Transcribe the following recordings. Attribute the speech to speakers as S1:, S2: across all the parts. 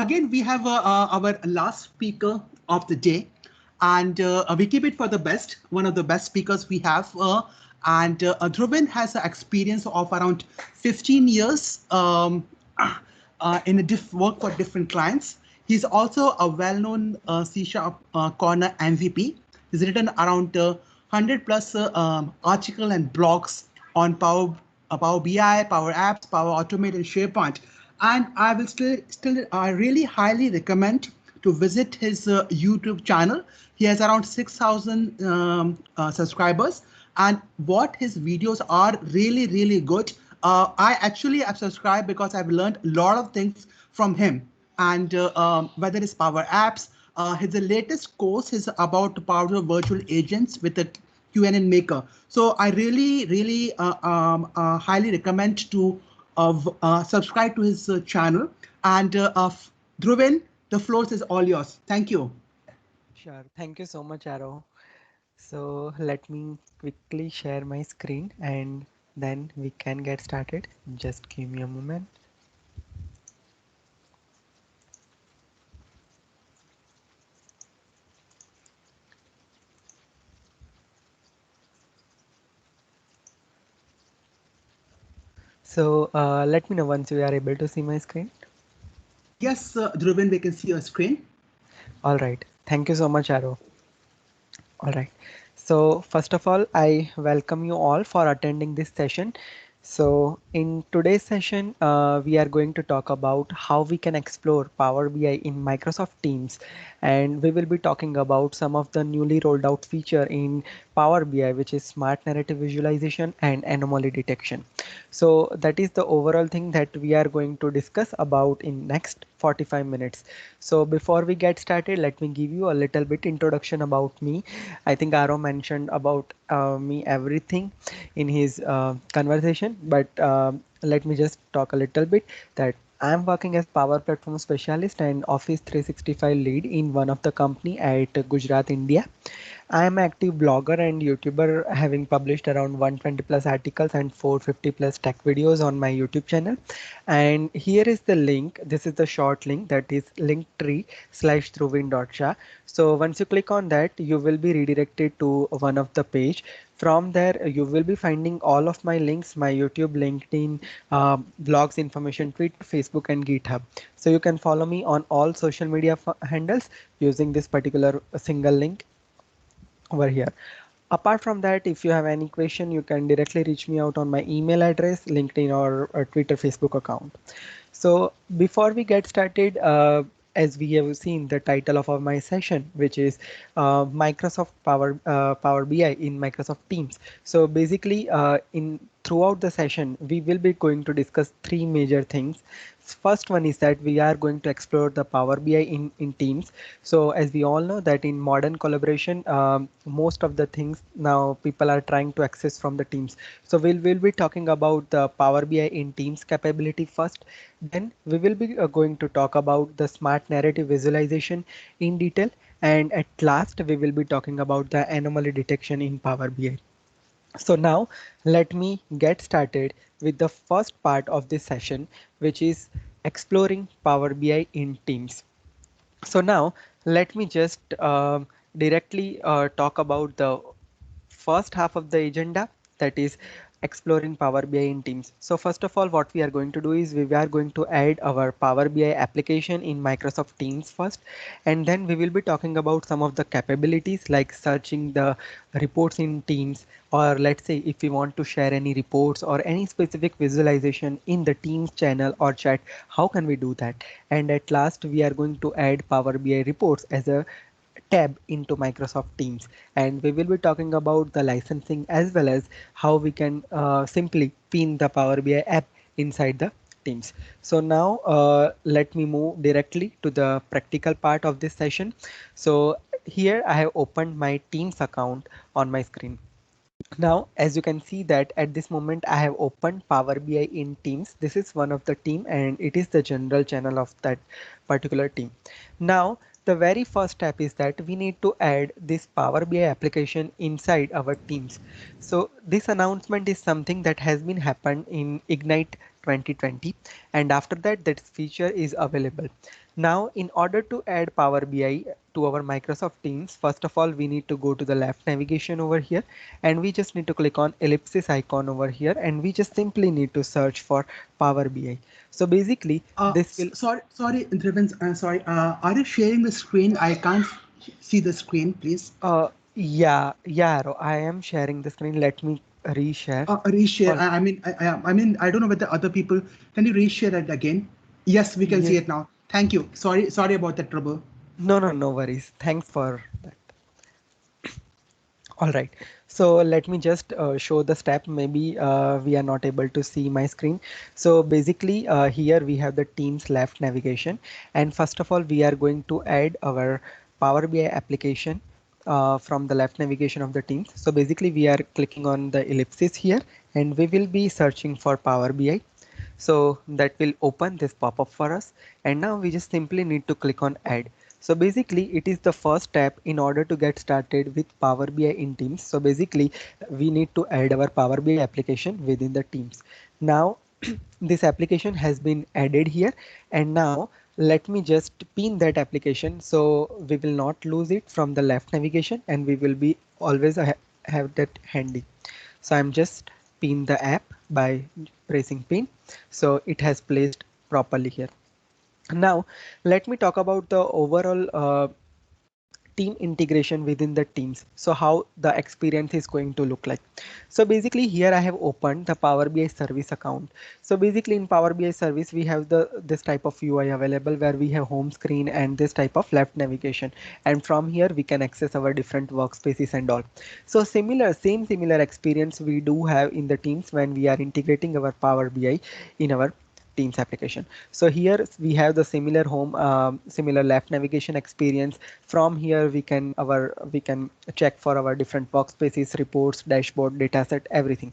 S1: again, we have our last speaker of the day, and we keep it for the best, one of the best speakers we have. And Dhruvin has an experience of around 15 years in a work for different clients. He's also a well-known C# Corner MVP. He's written around 100 plus article and blogs on Power BI, Power Apps, Power Automate, and SharePoint. And I will still really highly recommend to visit his YouTube channel. He has around 6,000 subscribers, and what his videos are really good. I actually have subscribed because I've learned a lot of things from him, and whether it's Power Apps, his latest course is about Power Virtual Agents with a QNN Maker. So I really highly recommend to subscribe to his channel. And Dhruvin, the floor is all yours. Thank you.
S2: Sure. Thank you so much, Arrow. So let me quickly share my screen and then we can get started. Just give me a moment. So let me know once you are able to see my screen.
S1: Yes, Dhruvin, we can see your screen.
S2: All right. Thank you so much, Arrow. All right. So first of all, I welcome you all for attending this session. So in today's session, we are going to talk about how we can explore Power BI in Microsoft Teams, and we will be talking about some of the newly rolled out feature in Power BI, which is smart narrative visualization and anomaly detection. So that is the overall thing that we are going to discuss about in next 45 minutes. So before we get started, let me give you a little bit introduction about me. I think Aro mentioned about me everything in his conversation, but let me just talk a little bit that I'm working as Power Platform Specialist and Office 365 lead in one of the company at Gujarat, India. I am an active blogger and YouTuber, having published around 120 plus articles and 450 plus tech videos on my YouTube channel. And here is the link. This is the short link, that is linktree/dhruvin.shah. So once you click on that, you will be redirected to one of the page. From there, you will be finding all of my links, my YouTube, LinkedIn, blogs, information, Twitter, Facebook, and GitHub. So you can follow me on all social media handles using this particular single link over here. Apart from that, if you have any question, you can directly reach me out on my email address, LinkedIn, or Twitter, Facebook account. So before we get started, as we have seen the title of my session, which is Microsoft Power BI in Microsoft Teams. So basically, in throughout the session, we will be going to discuss three major things. First one is that we are going to explore the Power BI in Teams. So as we all know that in modern collaboration, most of the things now people are trying to access from the Teams. So we'll be talking about the Power BI in Teams capability first. Then we will be going to talk about the smart narrative visualization in detail. And at last, we will be talking about the anomaly detection in Power BI. So now let me get started with the first part of this session, which is exploring Power BI in Teams. So now let me just directly talk about the first half of the agenda, that is exploring Power BI in Teams. So first of all, what we are going to do is we are going to add our Power BI application in Microsoft Teams first, and then we will be talking about some of the capabilities like searching the reports in Teams, or let's say if we want to share any reports or any specific visualization in the Teams channel or chat, how can we do that? And at last, we are going to add Power BI reports as a tab into Microsoft Teams, and we will be talking about the licensing as well as how we can simply pin the Power BI app inside the Teams. So now let me move directly to the practical part of this session. So here I have opened my Teams account on my screen. Now, as you can see that at this moment I have opened Power BI in Teams. This is one of the team and it is the general channel of that particular team. Now, the very first step is that we need to add this Power BI application inside our Teams. So this announcement is something that has been happened in Ignite 2020, and after that that feature is available. Now, in order to add Power BI to our Microsoft Teams, first of all, we need to go to the left navigation over here, and we just need to click on ellipsis icon over here, and we just simply need to search for Power BI. So basically, this will
S1: Sorry, Driven. Sorry. Are you sharing the screen? I can't see the screen, please.
S2: yeah, I am sharing the screen. Let me reshare.
S1: Reshare.
S2: All
S1: I don't know whether other people. Can you reshare it again? Yes, we can see
S2: yeah,
S1: it now. Thank you. Sorry about the trouble.
S2: no worries. Thanks for that. All right, so let me just show the step. Maybe we are not able to see my screen. So basically here we have the Teams left navigation. And first of all, we are going to add our Power BI application from the left navigation of the Teams. So basically we are clicking on the ellipsis here and we will be searching for Power BI. So that will open this pop-up for us. And now we just simply need to click on add. So basically it is the first step in order to get started with Power BI in Teams. So basically we need to add our Power BI application within the Teams. Now this application has been added here, and now let me just pin that application so we will not lose it from the left navigation and we will be always have that handy. So I'm just pin the app by pressing pin. So it has placed properly here. Now let me talk about the overall team integration within the teams. So how the experience is going to look like. So basically here I have opened the Power BI service account. So basically in Power BI service we have the this type of UI available where we have home screen and this type of left navigation, and from here we can access our different workspaces and all. So similar experience we do have in the teams when we are integrating our Power BI in our Teams application. So here we have the similar home, similar left navigation experience. From here we can check for our different workspaces, reports, dashboard, dataset, everything.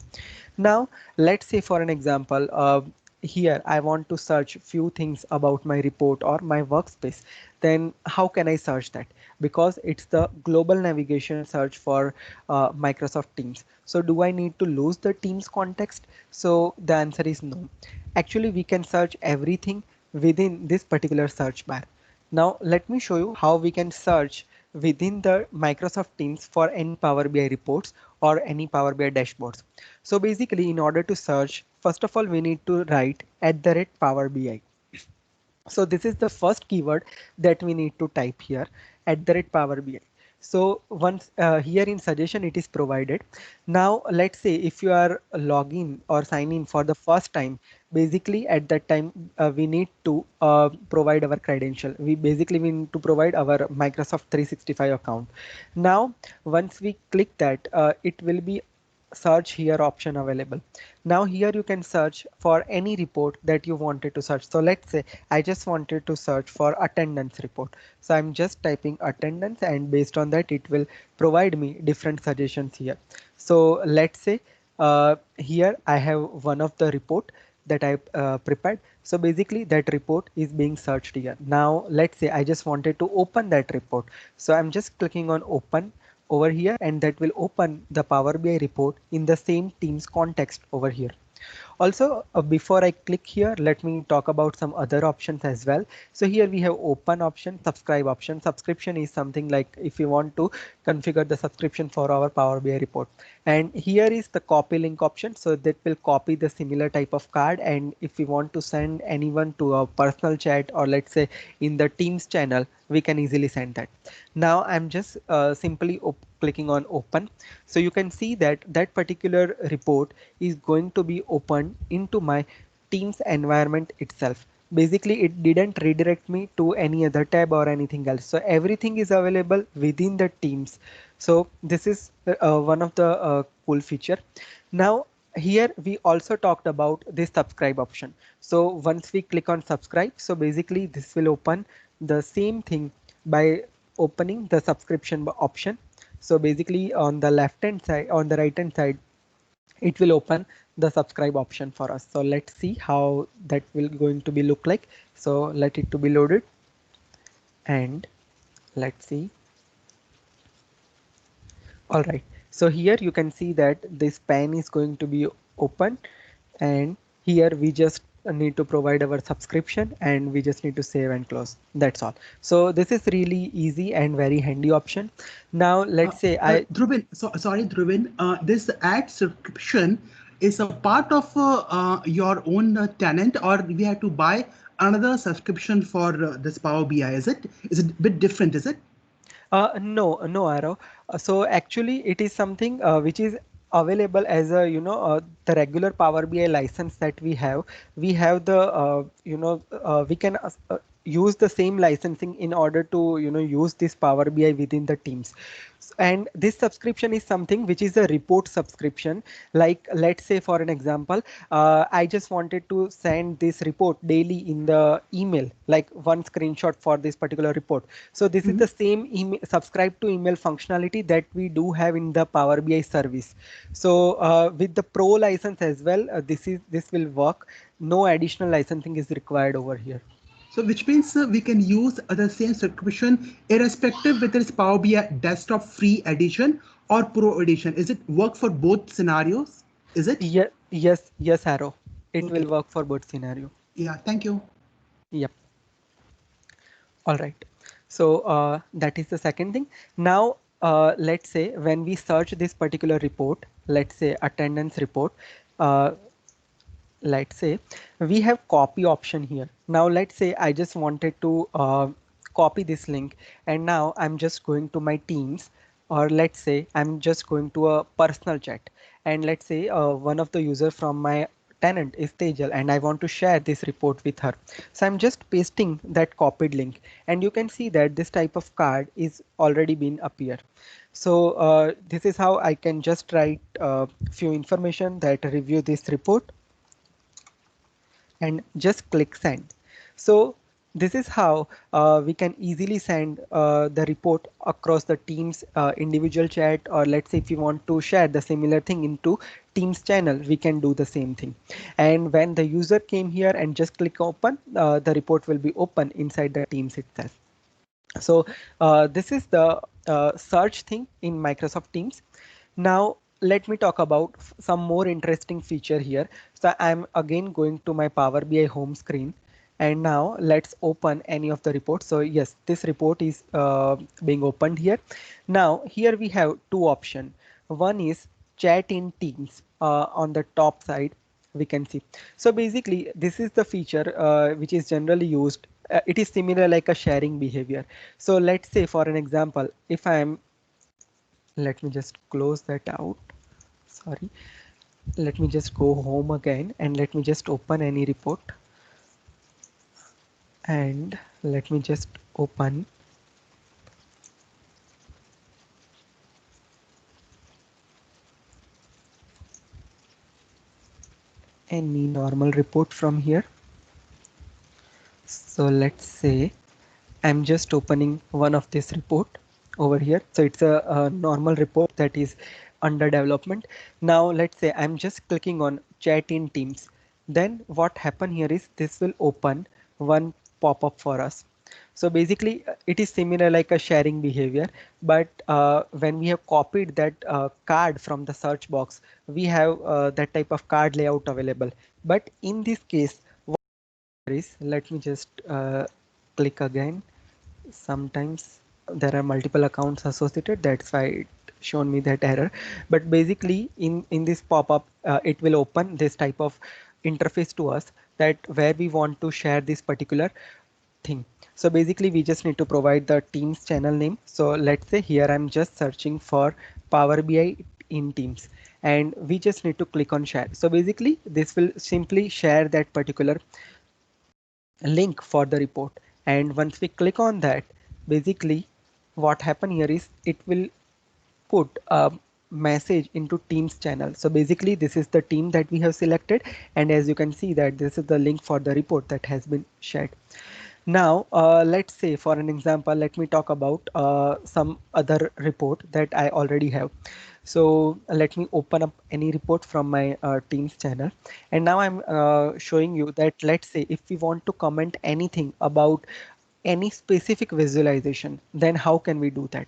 S2: Now let's say for an example, here I want to search few things about my report or my workspace. Then how can I search that? Because it's the global navigation search for Microsoft Teams. So do I need to lose the Teams context? So the answer is no. Actually, we can search everything within this particular search bar. Now let me show you how we can search within the Microsoft Teams for any Power BI reports or any Power BI dashboards. So basically in order to search, first of all we need to write @Power BI. So this is the first keyword that we need to type here, @Power BI. So once here in suggestion it is provided. Now let's say if you are login or sign in for the first time, basically at that time we need to provide our credential. We need to provide our Microsoft 365 account. Now once we click that, it will be search here option available. Now here you can search for any report that you wanted to search. So let's say I just wanted to search for attendance report. So I'm just typing attendance, and based on that it will provide me different suggestions here. So let's say here I have one of the report that I prepared. So basically that report is being searched here. Now let's say I just wanted to open that report. So I'm just clicking on open over here, and that will open the Power BI report in the same Teams context over here. Also, before I click here, let me talk about some other options as well. So here we have open option, subscribe option. Subscription is something like if you want to configure the subscription for our Power BI report. And here is the copy link option. So that will copy the similar type of card. And if we want to send anyone to a personal chat, or let's say in the Teams channel, we can easily send that. Now I'm just simply clicking on open. So you can see that that particular report is going to be opened into my Teams environment itself. Basically it didn't redirect me to any other tab or anything else. So everything is available within the Teams. So this is one of the cool feature. Now here we also talked about this subscribe option. So once we click on subscribe, so basically this will open the same thing by opening the subscription option. So basically on the left hand side, on the right hand side, it will open the subscribe option for us. So let's see how that will going to be look like. So let it to be loaded, and let's see. All right, so here you can see that this pane is going to be open, and here we just need to provide our subscription, and we just need to save and close. That's all. So this is really easy and very handy option. Now let's say
S1: Dhruvin, sorry, Dhruvin, this ad subscription is a part of your own tenant, or we have to buy another subscription for this Power BI? Is it? Is it a bit different? Is it?
S2: No, no, Arrow. So actually, it is something which is available as a the regular Power BI license that we have. We have the we can use the same licensing in order to use this Power BI within the Teams. And this subscription is something which is a report subscription. Like let's say for an example, I just wanted to send this report daily in the email, like one screenshot for this particular report. So this is the same email, subscribe to email functionality that we do have in the Power BI service. So with the Pro license as well, this will work. No additional licensing is required over here.
S1: So which means we can use the same subscription irrespective whether it's Power BI desktop free edition or Pro edition. Is it work for both scenarios? Is it?
S2: Yeah, yes, Arrow. It
S1: Okay.
S2: will work for both scenario.
S1: Yeah, thank you.
S2: Yep. All right. So that is the second thing. Now let's say when we search this particular report, let's say attendance report, uh, let's say we have copy option here. Now let's say I just wanted to copy this link, and now I'm just going to my Teams, or let's say I'm just going to a personal chat, and let's say one of the user from my tenant is Tejal, and I want to share this report with her. So I'm just pasting that copied link, and you can see that this type of card is already been appear. So this is how I can just write few information that review this report and just click send. So this is how we can easily send the report across the Teams individual chat, or let's say if you want to share the similar thing into Teams channel, we can do the same thing. And when the user came here and just click open, the report will be open inside the Teams itself. So this is the search thing in Microsoft Teams. Now let me talk about some more interesting feature here. So I'm again going to my Power BI home screen, and now let's open any of the reports. So yes, this report is being opened here. Now here we have two options. One is chat in Teams on the top side, we can see. So basically this is the feature which is generally used. It is similar like a sharing behavior. So let's say for an example, if I'm, let me just close that out. Sorry. Let me just go home again, and let me just open any report, and let me just open any normal report from here. So let's say I'm just opening one of this report over here. So it's a normal report that is under development. Now let's say I'm just clicking on chat in Teams. Then what happen here is this will open one pop-up for us. So basically it is similar like a sharing behavior, but when we have copied that card from the search box, we have that type of card layout available. But in this case, what is, let me just click again. Sometimes there are multiple accounts associated, that's why it shown me that error. But basically in this pop-up it will open this type of interface to us, that where we want to share this particular thing. So basically we just need to provide the Teams channel name. So let's say here I'm just searching for Power BI in Teams, and we just need to click on share. So basically this will simply share that particular link for the report, and once we click on that, basically what happen here is it will put a message into Teams channel. So basically this is the team that we have selected, and as you can see that this is the link for the report that has been shared. Now let's say for an example, let me talk about some other report that I already have. So let me open up any report from my Teams channel, and now I'm showing you that let's say if we want to comment anything about any specific visualization, then how can we do that?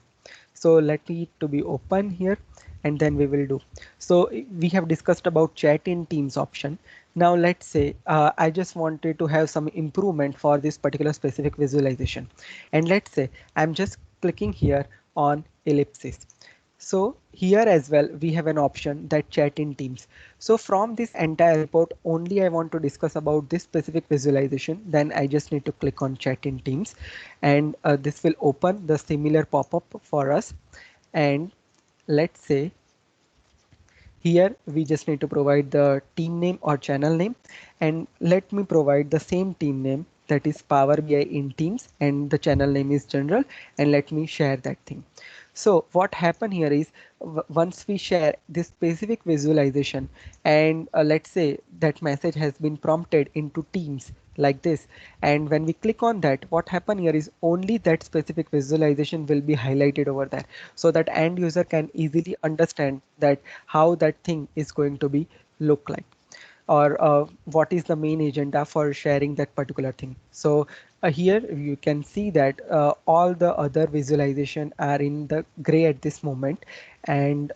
S2: So let me to be open here, and then we will do. So we have discussed about chat in Teams option. Now let's say I just wanted to have some improvement for this particular specific visualization. And let's say I'm just clicking here on ellipsis. So here as well, we have an option that chat in Teams. So from this entire report, only I want to discuss about this specific visualization. Then I just need to click on chat in Teams, and this will open the similar pop-up for us. And let's say here we just need to provide the team name or channel name, and let me provide the same team name, that is Power BI in Teams, and the channel name is general, and let me share that thing. So what happened here is once we share this specific visualization, and let's say that message has been prompted into Teams like this, and when we click on that, what happened here is only that specific visualization will be highlighted over there, so that end user can easily understand that how that thing is going to be look like, or what is the main agenda for sharing that particular thing. So here you can see that all the other visualization are in the gray at this moment, and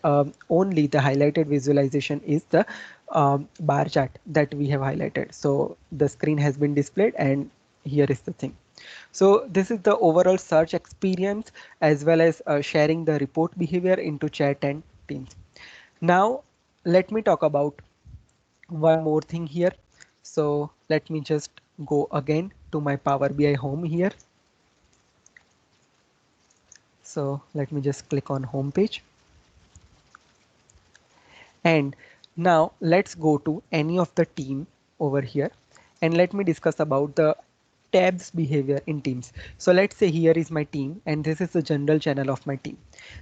S2: only the highlighted visualization is the bar chart that we have highlighted. So the screen has been displayed, and here is the thing. So this is the overall search experience, as well as sharing the report behavior into chat and Teams. Now let me talk about one more thing here. So let me just go again to my Power BI home here. So let me just click on home page. And now let's go to any of the team over here, and let me discuss about the tabs behavior in Teams. So let's say here is my team, and this is the general channel of my team.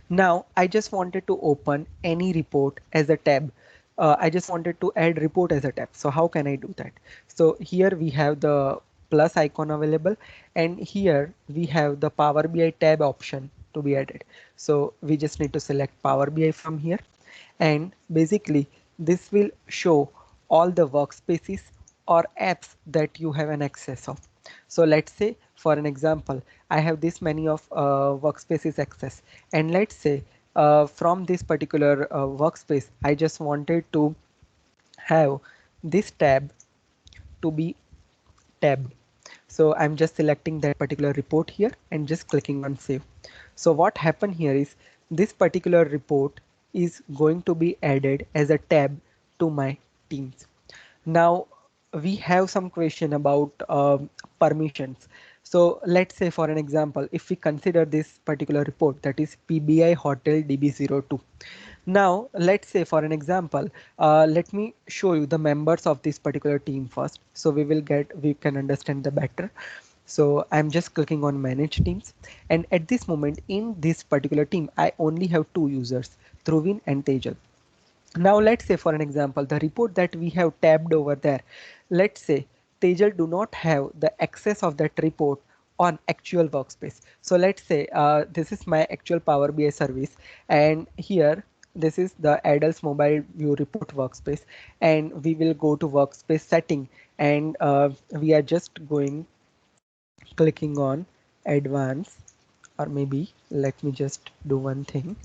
S2: Now I just wanted to open any report as a tab. I just wanted to add report as a tab. So how can I do that? So here we have the plus icon available, and here we have the Power BI tab option to be added. So we just need to select Power BI from here, and basically this will show all the workspaces or apps that you have an access of. So let's say for an example, I have this many of workspaces access, and let's say from this particular workspace, I just wanted to have this tab to be tabbed. So I'm just selecting that particular report here and just clicking on save. So what happened here is this particular report is going to be added as a tab to my Teams. Now we have some question about permissions. So let's say for an example, if we consider this particular report, that is PBI Hotel DB02. Now let's say for an example, let me show you the members of this particular team first, so we can understand the better. So I'm just clicking on manage teams, and at this moment in this particular team I only have two users, Dhruvin and Tejal. Now let's say for an example, the report that we have tabbed over there, let's say Tejal do not have the access of that report on actual workspace. So let's say this is my actual Power BI service, and here this is the adults mobile view report workspace, and we will go to workspace setting, and we are just going clicking on advanced, or maybe let me just do one thing.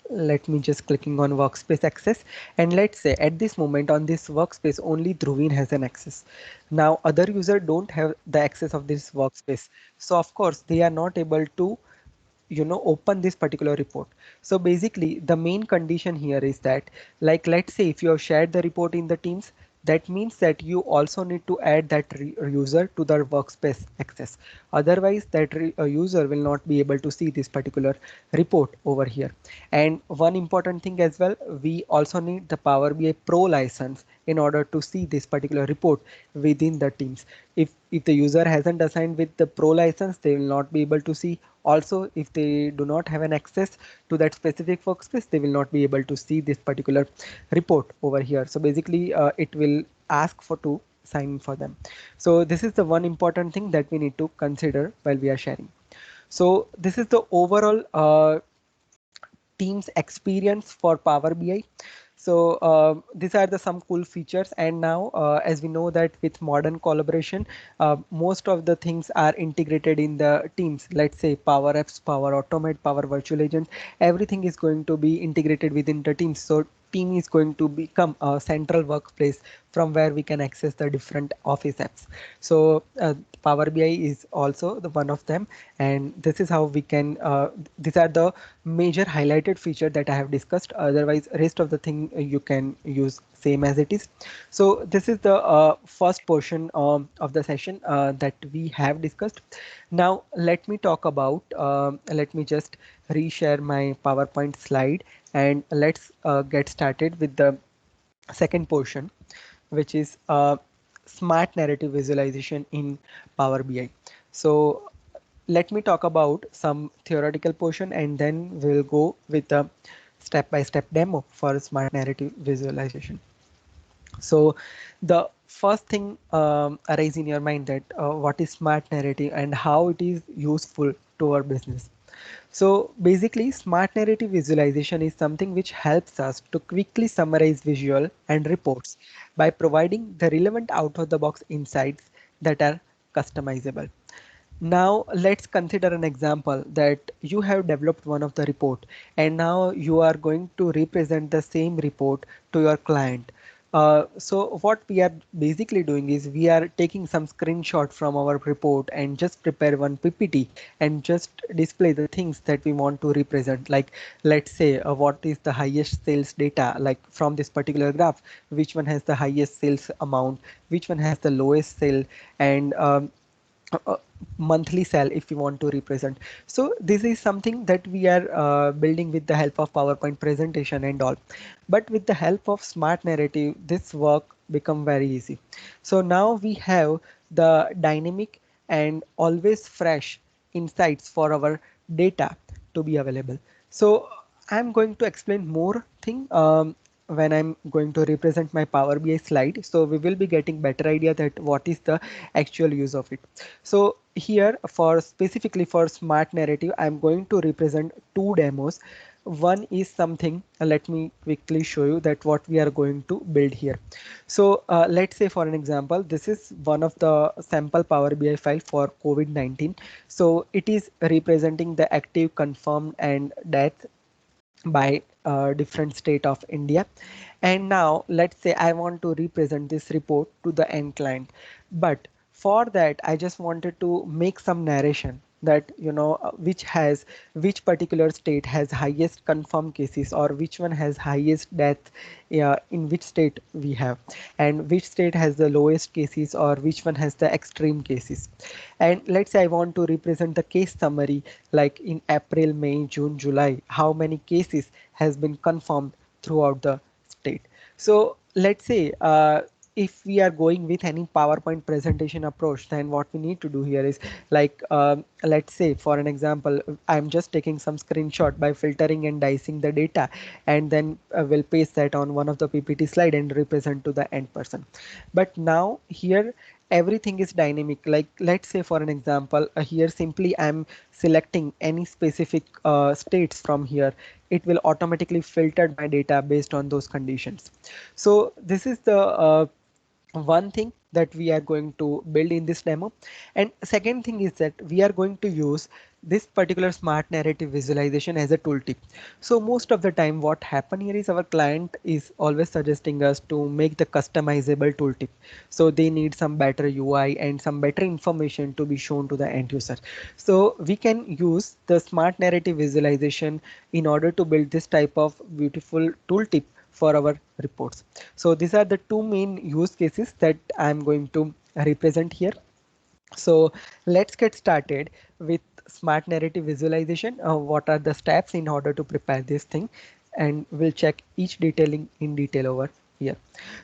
S2: Let me just clicking on workspace access, and let's say at this moment on this workspace only Dhruvin has an access. Now other user don't have the access of this workspace, so of course they are not able to open this particular report. So basically the main condition here is that, like, let's say if you have shared the report in the Teams, that means that you also need to add that user to the workspace access. Otherwise that user will not be able to see this particular report over here. And one important thing as well, we also need the Power BI Pro license in order to see this particular report within the Teams. If the user hasn't assigned with the Pro license, they will not be able to see. Also, if they do not have an access to that specific workspace, they will not be able to see this particular report over here. So basically it will ask for to sign in for them. So this is the one important thing that we need to consider while we are sharing. So this is the overall Teams experience for Power BI. So these are the some cool features, and now as we know that with modern collaboration, most of the things are integrated in the Teams. Let's say Power Apps, Power Automate, Power Virtual Agent, everything is going to be integrated within the Teams. So team is going to become a central workplace from where we can access the different office apps. So Power BI is also the one of them, and this is how we can these are the major highlighted feature that I have discussed. Otherwise rest of the thing you can use same as it is. So this is the first portion of the session that we have discussed. Now let me talk about let me just reshare my PowerPoint slide, and let's get started with the second portion, which is smart narrative visualization in Power BI. So let me talk about some theoretical portion, and then we'll go with a step-by-step demo for smart narrative visualization. So the first thing arise in your mind that what is smart narrative and how it is useful to our business. So basically, smart narrative visualization is something which helps us to quickly summarize visual and reports by providing the relevant out-of-the-box insights that are customizable. Now let's consider an example that you have developed one of the report, and now you are going to represent the same report to your client. So what we are basically doing is we are taking some screenshot from our report and just prepare one PPT and just display the things that we want to represent. Like let's say what is the highest sales data, like from this particular graph, which one has the highest sales amount, which one has the lowest sale, and monthly sale if you want to represent. So this is something that we are building with the help of PowerPoint presentation and all, but with the help of smart narrative this work become very easy. So now we have the dynamic and always fresh insights for our data to be available. So I'm going to explain more thing when I'm going to represent my Power BI slide. So we will be getting better idea that what is the actual use of it. So here for specifically for smart narrative, I'm going to represent two demos. One is something, let me quickly show you that what we are going to build here. So let's say for an example, this is one of the sample Power BI file for COVID-19. So it is representing the active, confirmed and death by different state of India. And now let's say I want to represent this report to the end client, but for that I just wanted to make some narration that which particular state has highest confirmed cases, or which one has highest death, in which state we have, and which state has the lowest cases, or which one has the extreme cases. And let's say I want to represent the case summary, like in April, May, June, July, how many cases has been confirmed throughout the state. So let's say if we are going with any PowerPoint presentation approach, then what we need to do here is like let's say for an example, I'm just taking some screenshot by filtering and dicing the data, and then we'll paste that on one of the PPT slide and represent to the end person. But now here everything is dynamic. Like let's say for an example, here simply I'm selecting any specific states from here, it will automatically filter my data based on those conditions. So this is the one thing that we are going to build in this demo. And second thing is that we are going to use this particular smart narrative visualization as a tooltip. So most of the time what happen here is our client is always suggesting us to make the customizable tooltip. So they need some better UI and some better information to be shown to the end user. So we can use the smart narrative visualization in order to build this type of beautiful tooltip for our reports. So these are the two main use cases that I'm going to represent here. So let's get started with smart narrative visualization. What are the steps in order to prepare this thing? And we'll check each detailing in detail over here.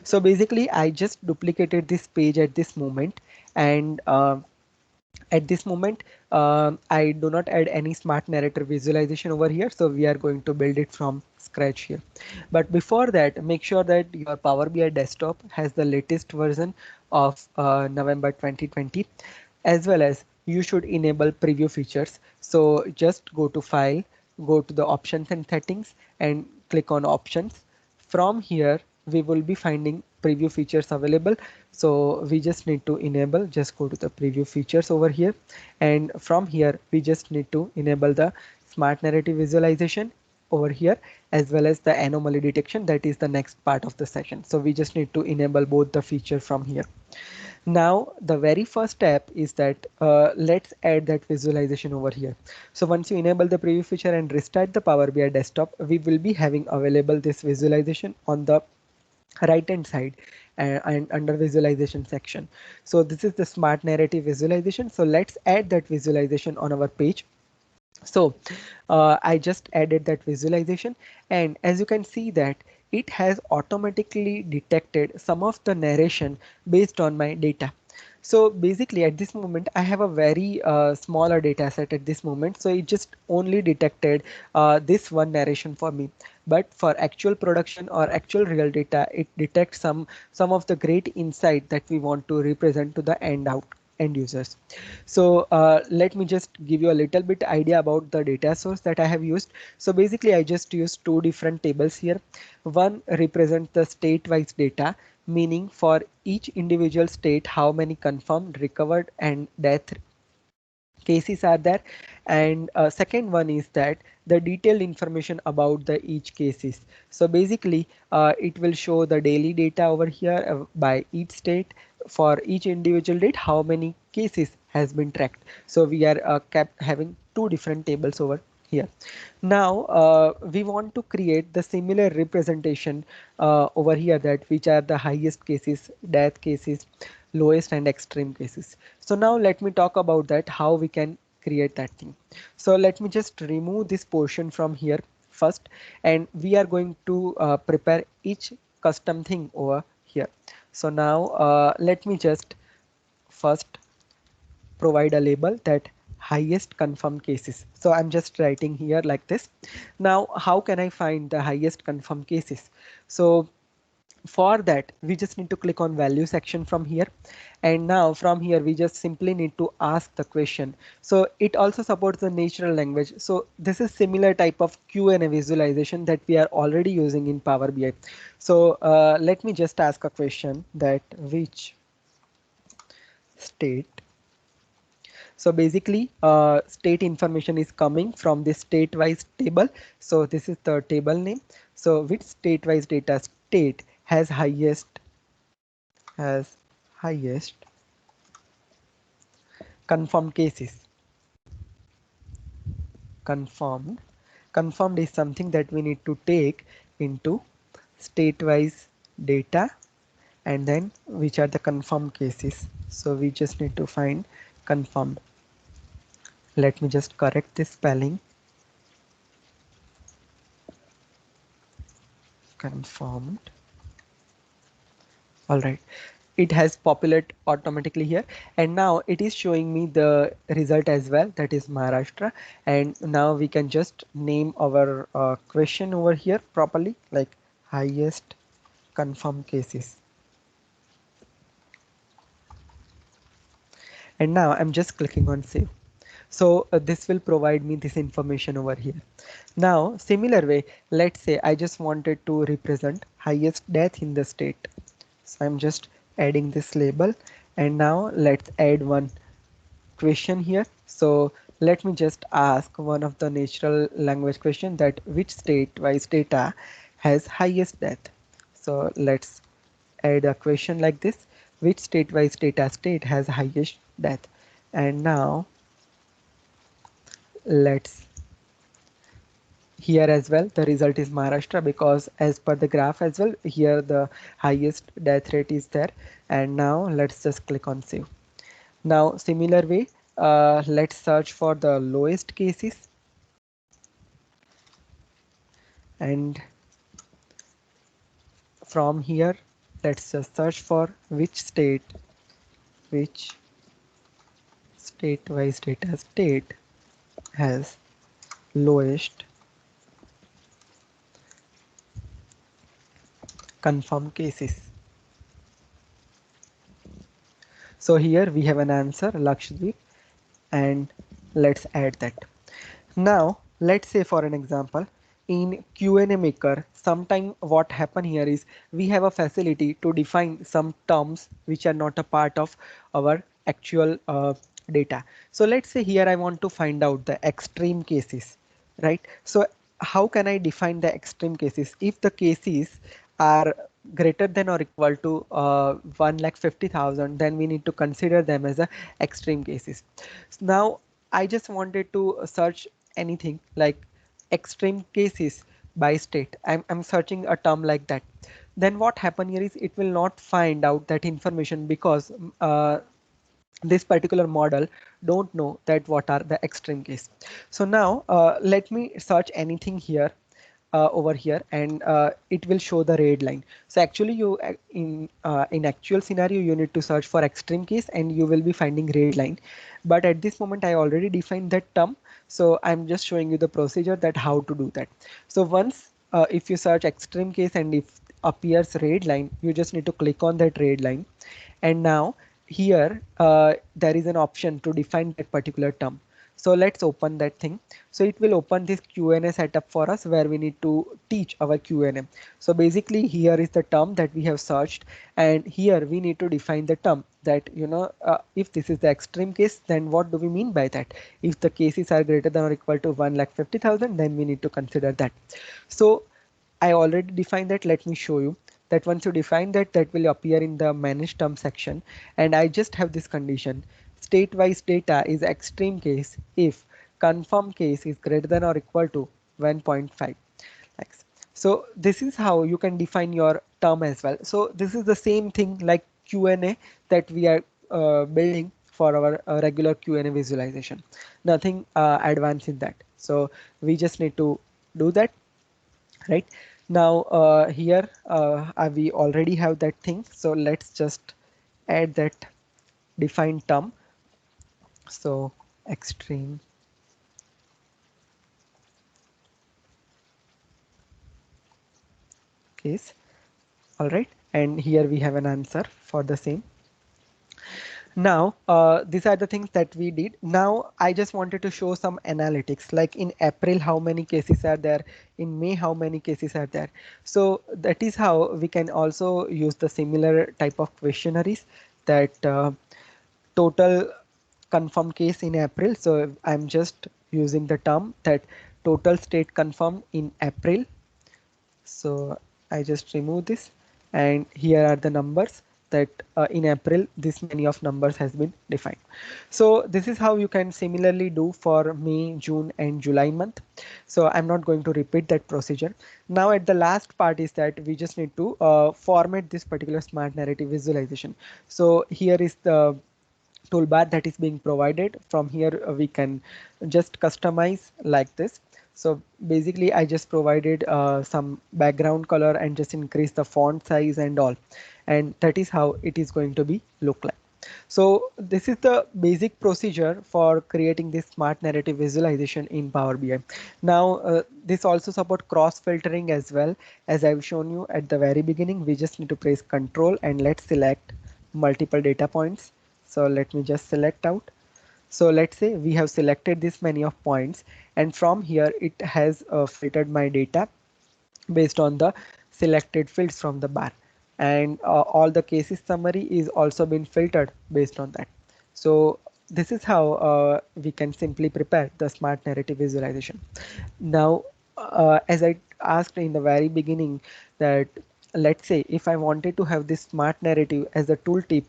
S2: So basically I just duplicated this page at this moment, and at this moment I do not add any smart narrator visualization over here, so we are going to build it from scratch here. But before that, make sure that your Power BI desktop has the latest version of November 2020, as well as you should enable preview features. So just go to file, go to the options and settings and click on options. From here we will be finding preview features available, so we just need to enable, just go to the preview features over here, and from here we just need to enable the smart narrative visualization over here, as well as the anomaly detection. That is the next part of the session. So we just need to enable both the feature from here. Now the very first step is that let's add that visualization over here. So once you enable the preview feature and restart the Power BI desktop, we will be having available this visualization on the right hand side and under visualization section. So this is the smart narrative visualization. So let's add that visualization on our page. So I just added that visualization, and as you can see that it has automatically detected some of the narration based on my data. So basically at this moment I have a very smaller data set at this moment, so it just only detected this one narration for me. But for actual production or actual real data, it detects some of the great insight that we want to represent to the end users. So let me just give you a little bit idea about the data source that I have used. So basically I just used two different tables here. One represents the state-wise data, meaning for each individual state how many confirmed, recovered and death cases are there, and second one is that the detailed information about the each cases. So basically it will show the daily data over here by each state, for each individual date how many cases has been tracked. So we are kept having two different tables over here. Now we want to create the similar representation over here, that which are the highest cases, death cases, lowest and extreme cases. So now let me talk about that, how we can create that thing. So let me just remove this portion from here first, and we are going to prepare each custom thing over here. So now let me just first provide a label that highest confirmed cases. So I'm just writing here like this. Now how can I find the highest confirmed cases? So for that we just need to click on value section from here, and now from here we just simply need to ask the question. So it also supports the natural language. So this is similar type of Q&A visualization that we are already using in Power BI. So let me just ask a question that which state. So basically state information is coming from this state wise table. So this is the table name. So which state wise data state has highest confirmed cases. Confirmed is something that we need to take into state wise data, and then which are the confirmed cases. So we just need to find confirmed. Let me just correct this spelling. Confirmed. All right, it has populate automatically here, and now it is showing me the result as well, that is Maharashtra. And now we can just name our question over here properly, like highest confirmed cases. And now I'm just clicking on save. So this will provide me this information over here. Now similar way, let's say I just wanted to represent highest death in the state. So I'm just adding this label, and now let's add one question here. So let me just ask one of the natural language question, that which state wise data has highest death. So let's add a question like this, which state wise data state has highest death. And now let's, here as well the result is Maharashtra, because as per the graph as well here the highest death rate is there. And now let's just click on save. Now similar way, let's search for the lowest cases, and from here let's just search for which state wise data state has lowest confirmed cases. So here we have an answer, Lakshadweep, and let's add that. Now let's say for an example, in Q&A maker, sometime what happen here is we have a facility to define some terms which are not a part of our actual data. So let's say here I want to find out the extreme cases, right? So how can I define the extreme cases? If the cases are greater than or equal to 1,50,000, then we need to consider them as a extreme cases. Now, I just wanted to search anything like extreme cases by state. I'm searching a term like that. Then what happen here is it will not find out that information because this particular model don't know that what are the extreme case. So now let me search anything here over here, and it will show the red line. So actually you in actual scenario you need to search for extreme case and you will be finding red line, but at this moment I already defined that term, so I'm just showing you the procedure that how to do that. So once if you search extreme case and if appears red line, you just need to click on that red line, and now here there is an option to define that particular term. So let's open that thing. So it will open this Q&A setup for us where we need to teach our Q&A. So basically here is the term that we have searched, and here we need to define the term that if this is the extreme case, then what do we mean by that? If the cases are greater than or equal to 1,50,000, then we need to consider that. So I already defined that. Let me show you that once you define that, that will appear in the manage term section. And I just have this condition: state-wise data is extreme case if confirm case is greater than or equal to 1.5 x. So this is how you can define your term as well. So this is the same thing like Q&A that we are building for our regular Q&A visualization. Nothing advanced in that. So we just need to do that. Right now here we already have that thing, so let's just add that defined term. So extreme case. All right, and here we have an answer for the same. Now these are the things that we did. Now I just wanted to show some analytics, like in April how many cases are there, in May how many cases are there. So that is how we can also use the similar type of questionnaires, that total confirmed case in April. So I'm just using the term that total state confirmed in April. So I just remove this, and here are the numbers that in April this many of numbers has been defined. So this is how you can similarly do for May, June and July month. So I'm not going to repeat that procedure. Now at the last part is that we just need to format this particular smart narrative visualization. So here is the toolbar that is being provided. From here we can just customize like this. So basically I just provided some background color and just increase the font size and all, and that is how it is going to be look like. So this is the basic procedure for creating this smart narrative visualization in Power BI. Now this also support cross filtering as well. As I've shown you at the very beginning, we just need to press Control and let's select multiple data points. So let me just select out. So let's say we have selected this many of points, and from here it has filtered my data based on the selected fields from the bar, and all the cases summary is also been filtered based on that. So this is how we can simply prepare the smart narrative visualization. Now as I asked in the very beginning, that let's say if I wanted to have this smart narrative as a tooltip,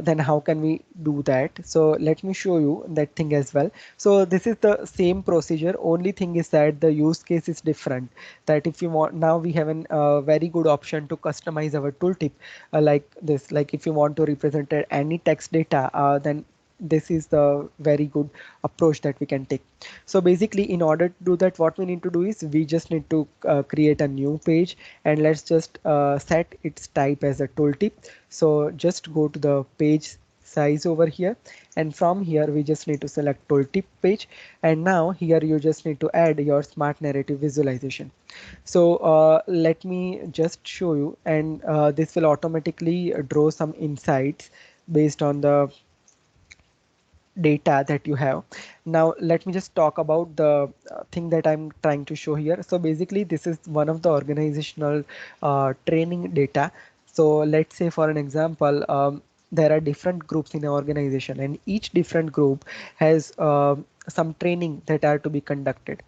S2: then how can we do that? So let me show you that thing as well. So this is the same procedure, only thing is that the use case is different. That if you want, now we have a very good option to customize our tooltip like this. Like if you want to represent any text data, then this is the very good approach that we can take. So basically in order to do that, what we need to do is we just need to create a new page, and let's just set its type as a tooltip. So just go to the page size over here, and from here we just need to select tooltip page, and now here you just need to add your smart narrative visualization. So let me just show you, and this will automatically draw some insights based on the data that you have. Now let me just talk about the thing that I'm trying to show here. So basically this is one of the organizational training data. So let's say for an example, there are different groups in an organization, and each different group has some training that are to be conducted.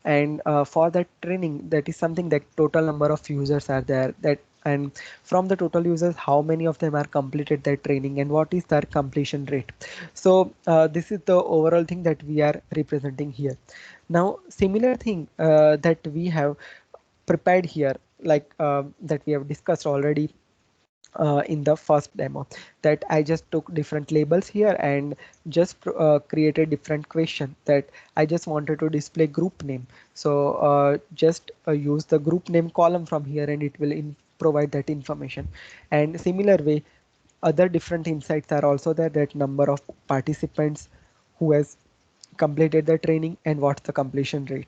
S2: and for that training, that is something that total number of users are there, that and from the total users, how many of them are completed their training and what is their completion rate. So this is the overall thing that we are representing here. Now similar thing that we have prepared here, like that we have discussed already in the first demo, that I just took different labels here and just created different question that I just wanted to display group name. So just use the group name column from here and it will provide that information. And similar way, other different insights are also there, that number of participants who has completed the training and what's the completion rate.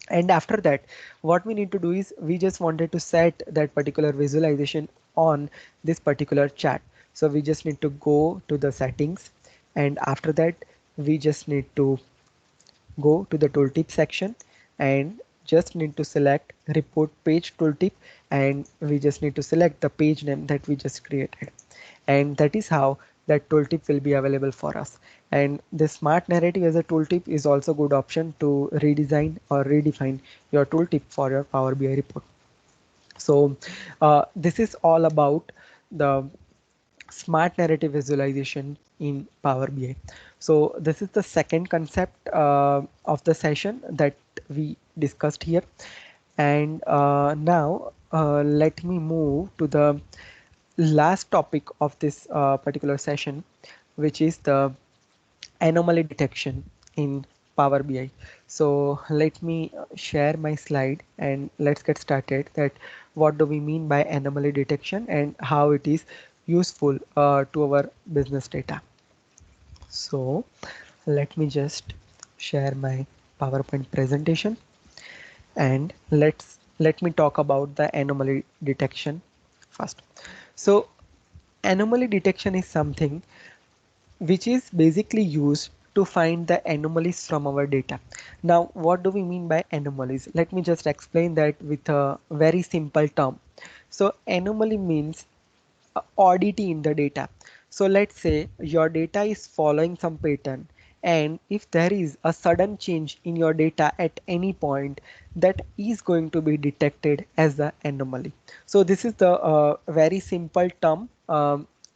S2: And after that, what we need to do is we just wanted to set that particular visualization on this particular chat. So we just need to go to the settings, and after that we just need to go to the tooltip section and just need to select report page tooltip, and we just need to select the page name that we just created, and that is how that tooltip will be available for us. And the smart narrative as a tooltip is also good option to redesign or redefine your tooltip for your Power BI report. So this is all about the smart narrative visualization in Power BI. So this is the second concept of the session that we discussed here. And now let me move to the last topic of this particular session, which is the anomaly detection in Power BI. So let me share my slide and let's get started, that what do we mean by anomaly detection and how it is useful to our business data. So let me just share my PowerPoint presentation and let me talk about the anomaly detection first. So anomaly detection is something which is basically used to find the anomalies from our data. Now, what do we mean by anomalies? Let me just explain that with a very simple term. So anomaly means oddity in the data. So let's say your data is following some pattern, and if there is a sudden change in your data at any point, that is going to be detected as the anomaly. So this is the very simple term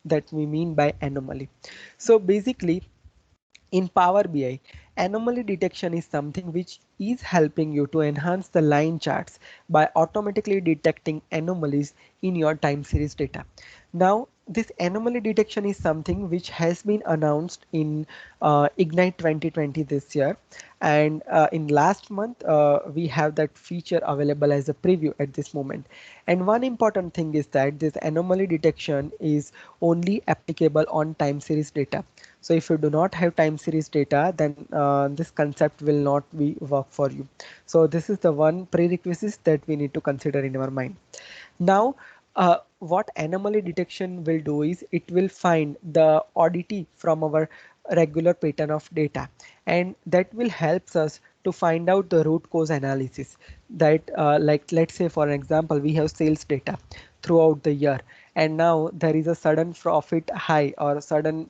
S2: that we mean by anomaly. So basically, in Power BI, anomaly detection is something which is helping you to enhance the line charts by automatically detecting anomalies in your time series data. Now, this anomaly detection is something which has been announced in Ignite 2020 this year, and in last month we have that feature available as a preview at this moment. And one important thing is that this anomaly detection is only applicable on time series data. So if you do not have time series data, then this concept will not be work for you. So this is the one prerequisite that we need to consider in our mind. Now, what anomaly detection will do is it will find the oddity from our regular pattern of data, and that will help us to find out the root cause analysis. That like let's say for example, we have sales data throughout the year, and now there is a sudden profit high or sudden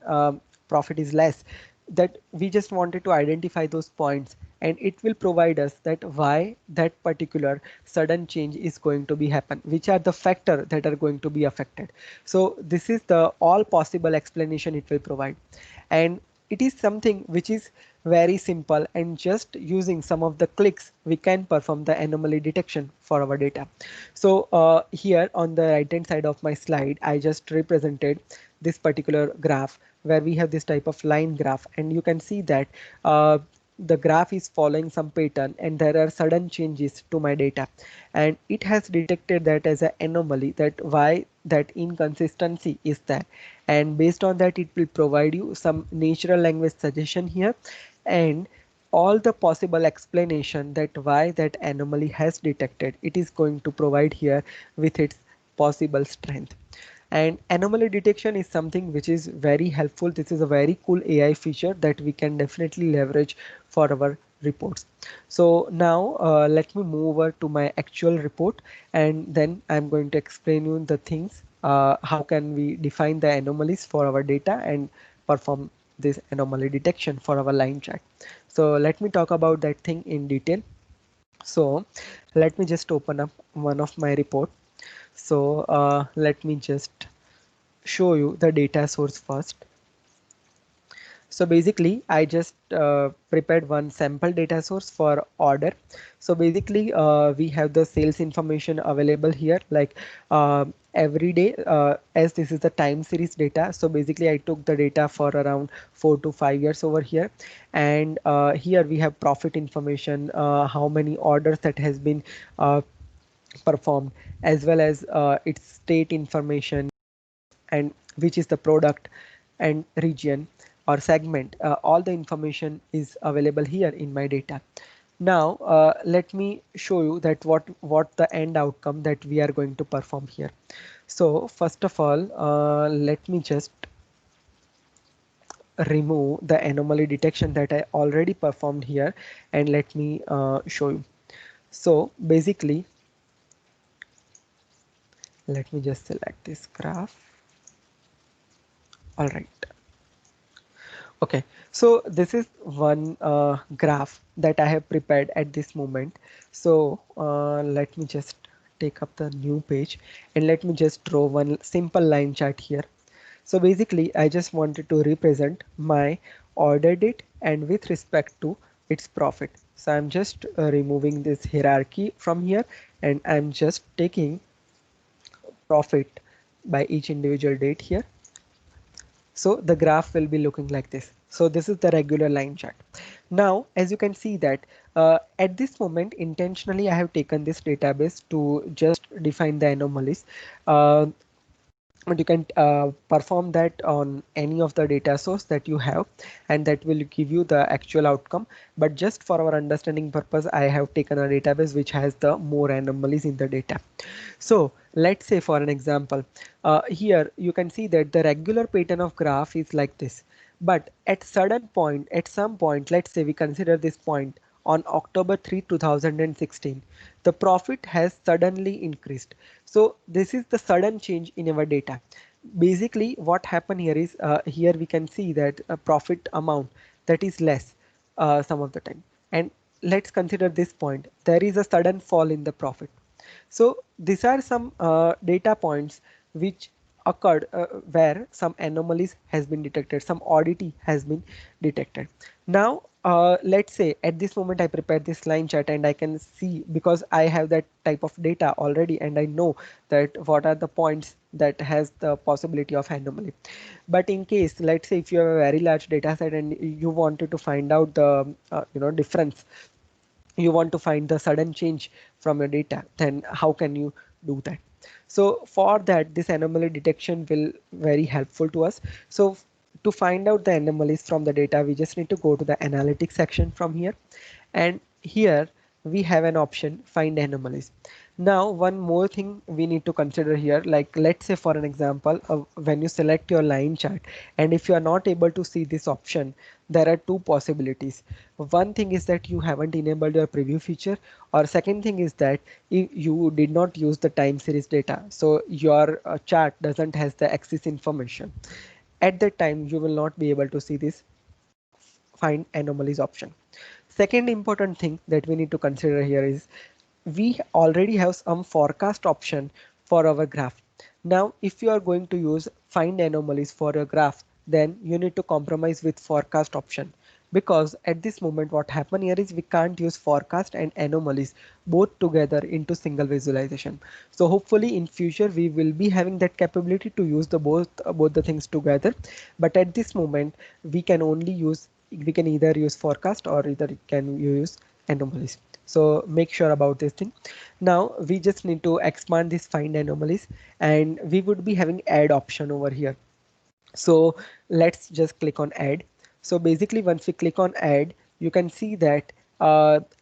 S2: profit is less, that we just wanted to identify those points, and it will provide us that why that particular sudden change is going to be happen, which are the factor that are going to be affected. So this is the all possible explanation it will provide, and it is something which is very simple, and just using some of the clicks we can perform the anomaly detection for our data. So here on the right hand side of my slide, I just represented this particular graph where we have this type of line graph, and you can see that the graph is following some pattern and there are sudden changes to my data, and it has detected that as an anomaly, that why that inconsistency is there, and based on that it will provide you some natural language suggestion here, and all the possible explanation that why that anomaly has detected, it is going to provide here with its possible strength. And anomaly detection is something which is very helpful. This is a very cool AI feature that we can definitely leverage for our reports. So now let me move over to my actual report, and then I'm going to explain you the things, how can we define the anomalies for our data and perform this anomaly detection for our line chart. So let me talk about that thing in detail. So let me just open up one of my report. So let me just show you the data source first. So basically, I just prepared one sample data source for order. So basically, we have the sales information available here, like every day, as this is the time series data. So basically, I took the data for around 4 to 5 years over here, and here we have profit information, how many orders that has been performed, as well as its state information, and which is the product and region or segment. All the information is available here in my data. Now let me show you that what the end outcome that we are going to perform here. So first of all, let me just remove the anomaly detection that I already performed here, and let me show you. So basically, let me just select this graph. All right. Okay, so this is one graph that I have prepared at this moment. So let me just take up the new page, and let me just draw one simple line chart here. So basically, I just wanted to represent my order date and with respect to its profit. So I'm just removing this hierarchy from here, and I'm just taking profit by each individual date here. So the graph will be looking like this. So this is the regular line chart. Now, as you can see that at this moment, intentionally, I have taken this database to just define the anomalies. But you can perform that on any of the data source that you have, and that will give you the actual outcome. But just for our understanding purpose, I have taken a database which has the more anomalies in the data. So let's say, for an example, here you can see that the regular pattern of graph is like this. But at some point, let's say we consider this point on October 3, 2016, the profit has suddenly increased. So this is the sudden change in our data. Basically, what happened here is, here we can see that a profit amount that is less some of the time. And let's consider this point. There is a sudden fall in the profit. So these are some data points which occurred where some anomalies has been detected, some oddity has been detected. Now let's say at this moment I prepare this line chart, and I can see, because I have that type of data already, and I know that what are the points that has the possibility of anomaly. But in case, let's say if you have a very large data set and you wanted to find out the difference, you want to find the sudden change from your data, then how can you do that? So for that, this anomaly detection will very helpful to us. So to find out the anomalies from the data, we just need to go to the analytics section from here, and here we have an option, find anomalies. Now one more thing we need to consider here, like let's say for an example, when you select your line chart, and if you are not able to see this option, there are two possibilities. One thing is that you haven't enabled your preview feature, or second thing is that you did not use the time series data, so your chart doesn't has the axis information. At that time, you will not be able to see this find anomalies option. Second important thing that we need to consider here is, we already have some forecast option for our graph. Now, if you are going to use find anomalies for your graph, then you need to compromise with forecast option, because at this moment what happen here is we can't use forecast and anomalies both together into single visualization. So hopefully in future we will be having that capability to use the both the things together. But at this moment we can either use forecast or either can use anomalies. So make sure about this thing. Now we just need to expand this find anomalies, and we would be having add option over here. So let's just click on add. So basically once we click on add, you can see that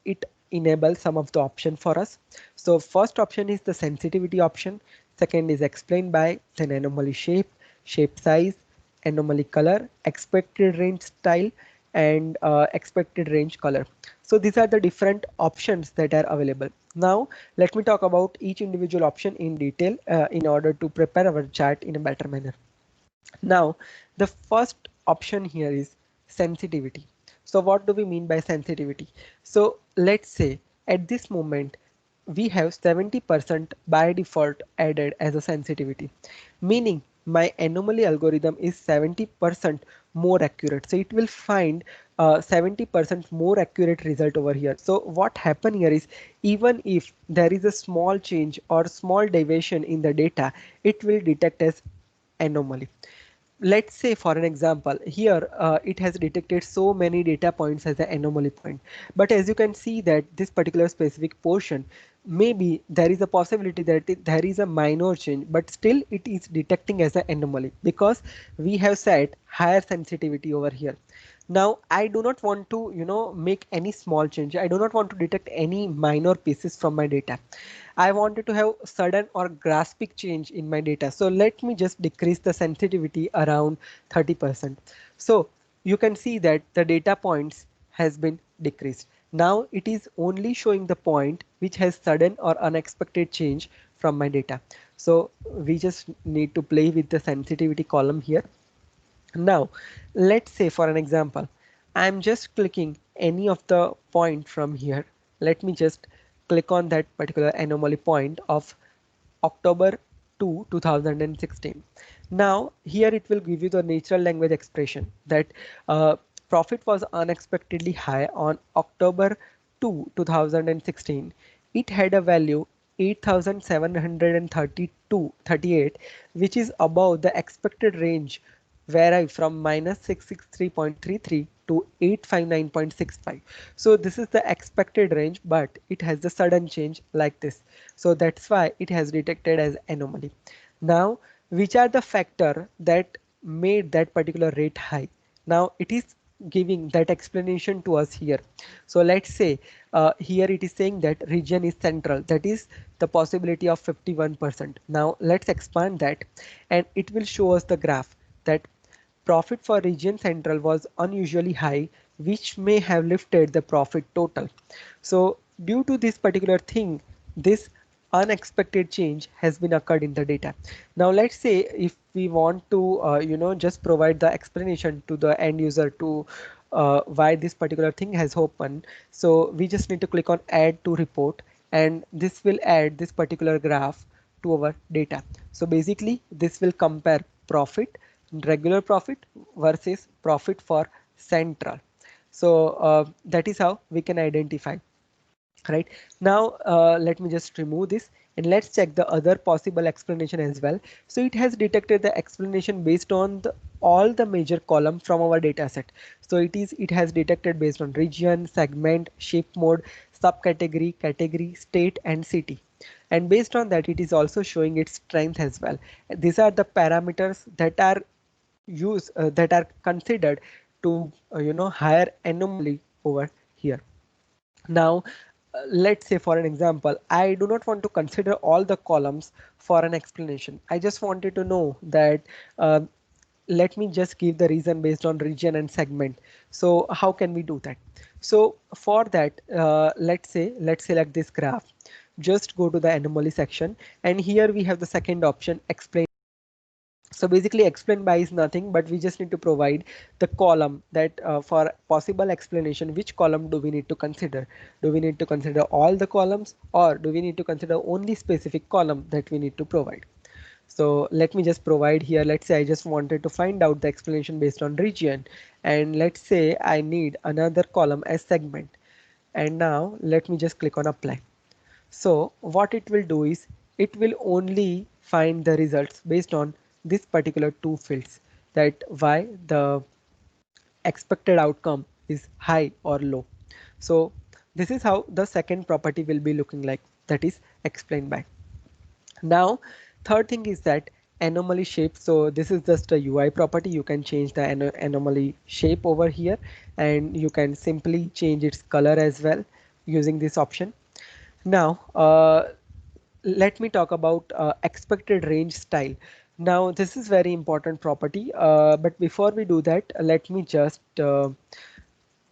S2: it enables some of the option for us. So first option is the sensitivity option. Second is explain by, then anomaly shape, shape size, anomaly color, expected range style, and expected range color. So these are the different options that are available. Now let me talk about each individual option in detail in order to prepare our chart in a better manner. Now, the first option here is sensitivity. So what do we mean by sensitivity? So let's say At this moment, we have 70% by default added as a sensitivity, meaning my anomaly algorithm is 70% more accurate. So it will find 70% more accurate result over here. So what happen here is, even if there is a small change or small deviation in the data, it will detect as anomaly. Let's say for an example here, it has detected so many data points as an anomaly point, but as you can see that this particular specific portion, maybe there is a possibility that there is a minor change, but still it is detecting as an anomaly because we have set higher sensitivity over here. Now I do not want to, make any small change. I do not want to detect any minor pieces from my data. I wanted to have sudden or drastic change in my data. So let me just decrease the sensitivity around 30%. So you can see that the data points has been decreased. Now it is only showing the point which has sudden or unexpected change from my data. So we just need to play with the sensitivity column here. Now, let's say for an example, I'm just clicking any of the point from here. Let me just click on that particular anomaly point of October 2, 2016. Now, here it will give you the natural language expression that profit was unexpectedly high on October 2, 2016. It had a value 8,732.38, which is above the expected range, vary from minus 663.33 to 859.65. So this is the expected range, but it has the sudden change like this. So that's why it has detected as anomaly. Now, which are the factor that made that particular rate high? Now it is giving that explanation to us here. So let's say here it is saying that region is central, that is the possibility of 51%. Now let's expand that and it will show us the graph that profit for region central was unusually high, which may have lifted the profit total. So due to this particular thing, this unexpected change has been occurred in the data. Now let's say if we want to just provide the explanation to the end user to why this particular thing has happened. So we just need to click on add to report, and this will add this particular graph to our data. So basically this will compare profit, regular profit versus profit for central. So that is how we can identify. Right now, let me just remove this and let's check the other possible explanation as well. So it has detected the explanation based on all the major column from our data set. So it has detected based on region, segment, shape mode, subcategory, category, state and city. And based on that, it is also showing its strength as well. These are the parameters that are that are considered to higher anomaly over here. Now, let's say for an example, I do not want to consider all the columns for an explanation. I just wanted to know that let me just give the reason based on region and segment. So how can we do that? So for that, let's select this graph. Just go to the anomaly section, and here we have the second option, explain. So basically explain by is nothing, but we just need to provide the column that for possible explanation, which column do we need to consider? Do we need to consider all the columns, or do we need to consider only specific column that we need to provide? So let me just provide here. Let's say I just wanted to find out the explanation based on region, and let's say I need another column as segment. And now let me just click on apply. So what it will do is it will only find the results based on this particular two fields, that why the expected outcome is high or low. So this is how the second property will be looking like, that is explained by. Now third thing is that anomaly shape. So this is just a UI property. You can change the anomaly shape over here, and you can simply change its color as well using this option. Now let me talk about expected range style. Now this is very important property, but before we do that, let me just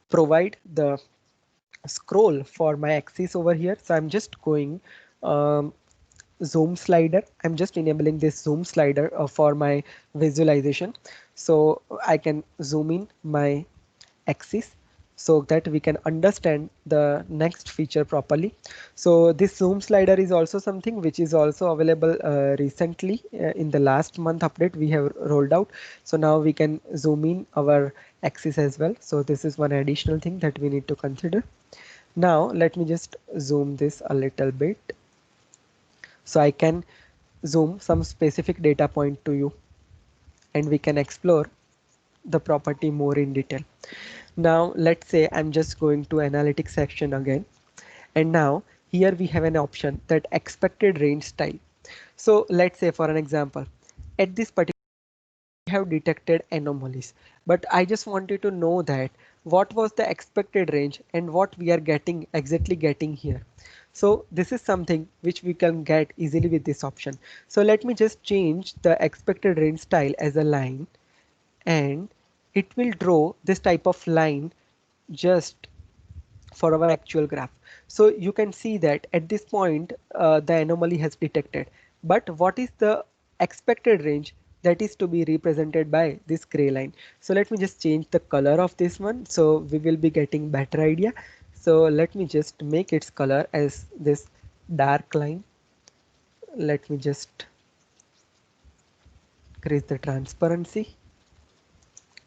S2: provide the scroll for my axis over here. So I'm just going um, zoom slider. I'm just enabling this zoom slider for my visualization, so I can zoom in my axis. so that we can understand the next feature properly. So this zoom slider is also something which is also available recently in the last month update we have rolled out. So now we can zoom in our axis as well. So this is one additional thing that we need to consider. Now let me just zoom this a little bit so I can zoom some specific data point to you and we can explore the property more in detail. Now let's say I'm just going to analytics section again, and now here we have an option that expected range style. So let's say for an example, at this particular we have detected anomalies, but I just wanted to know that what was the expected range and what we are getting exactly getting here. So this is something which we can get easily with this option. So let me just change the expected range style as a line, and it will draw this type of line just for our actual graph. So you can see that at this point the anomaly has detected, but what is the expected range that is to be represented by this gray line. So let me just change the color of this one so we will be getting better idea. So let me just make its color as this dark line. Let me just increase the transparency,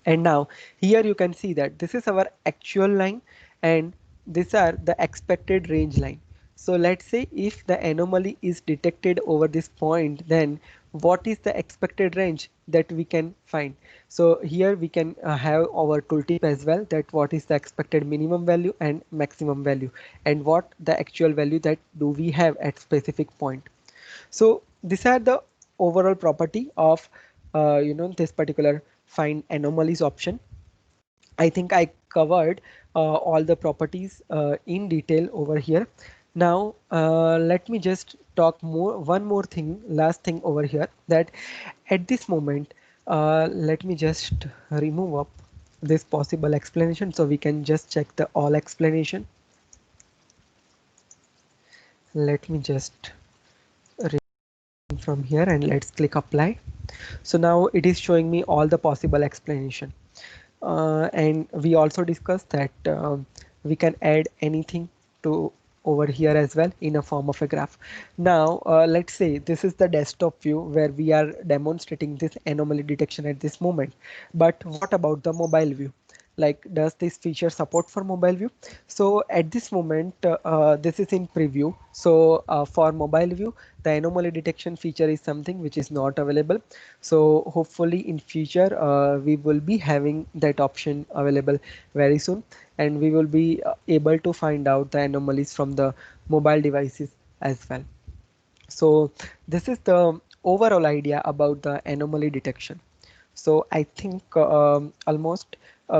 S2: and now here you can see that this is our actual line and these are the expected range line. So let's say if the anomaly is detected over this point, then what is the expected range that we can find. So here we can have our tooltip as well, that what is the expected minimum value and maximum value and what the actual value that do we have at specific point. So these are the overall property of this particular find anomalies option. I think I covered all the properties in detail over here. Now let me just talk one more thing, last thing over here, that at this moment let me just remove up this possible explanation so we can just check the all explanation. Let me just from here and let's click apply. So now it is showing me all the possible explanation, and we also discussed that we can add anything to over here as well in a form of a graph. Now let's say this is the desktop view where we are demonstrating this anomaly detection at this moment, but what about the mobile view? Like, does this feature support for mobile view? So at this moment this is in preview. So for mobile view the anomaly detection feature is something which is not available. So hopefully in future we will be having that option available very soon, and we will be able to find out the anomalies from the mobile devices as well. So this is the overall idea about the anomaly detection. So I think almost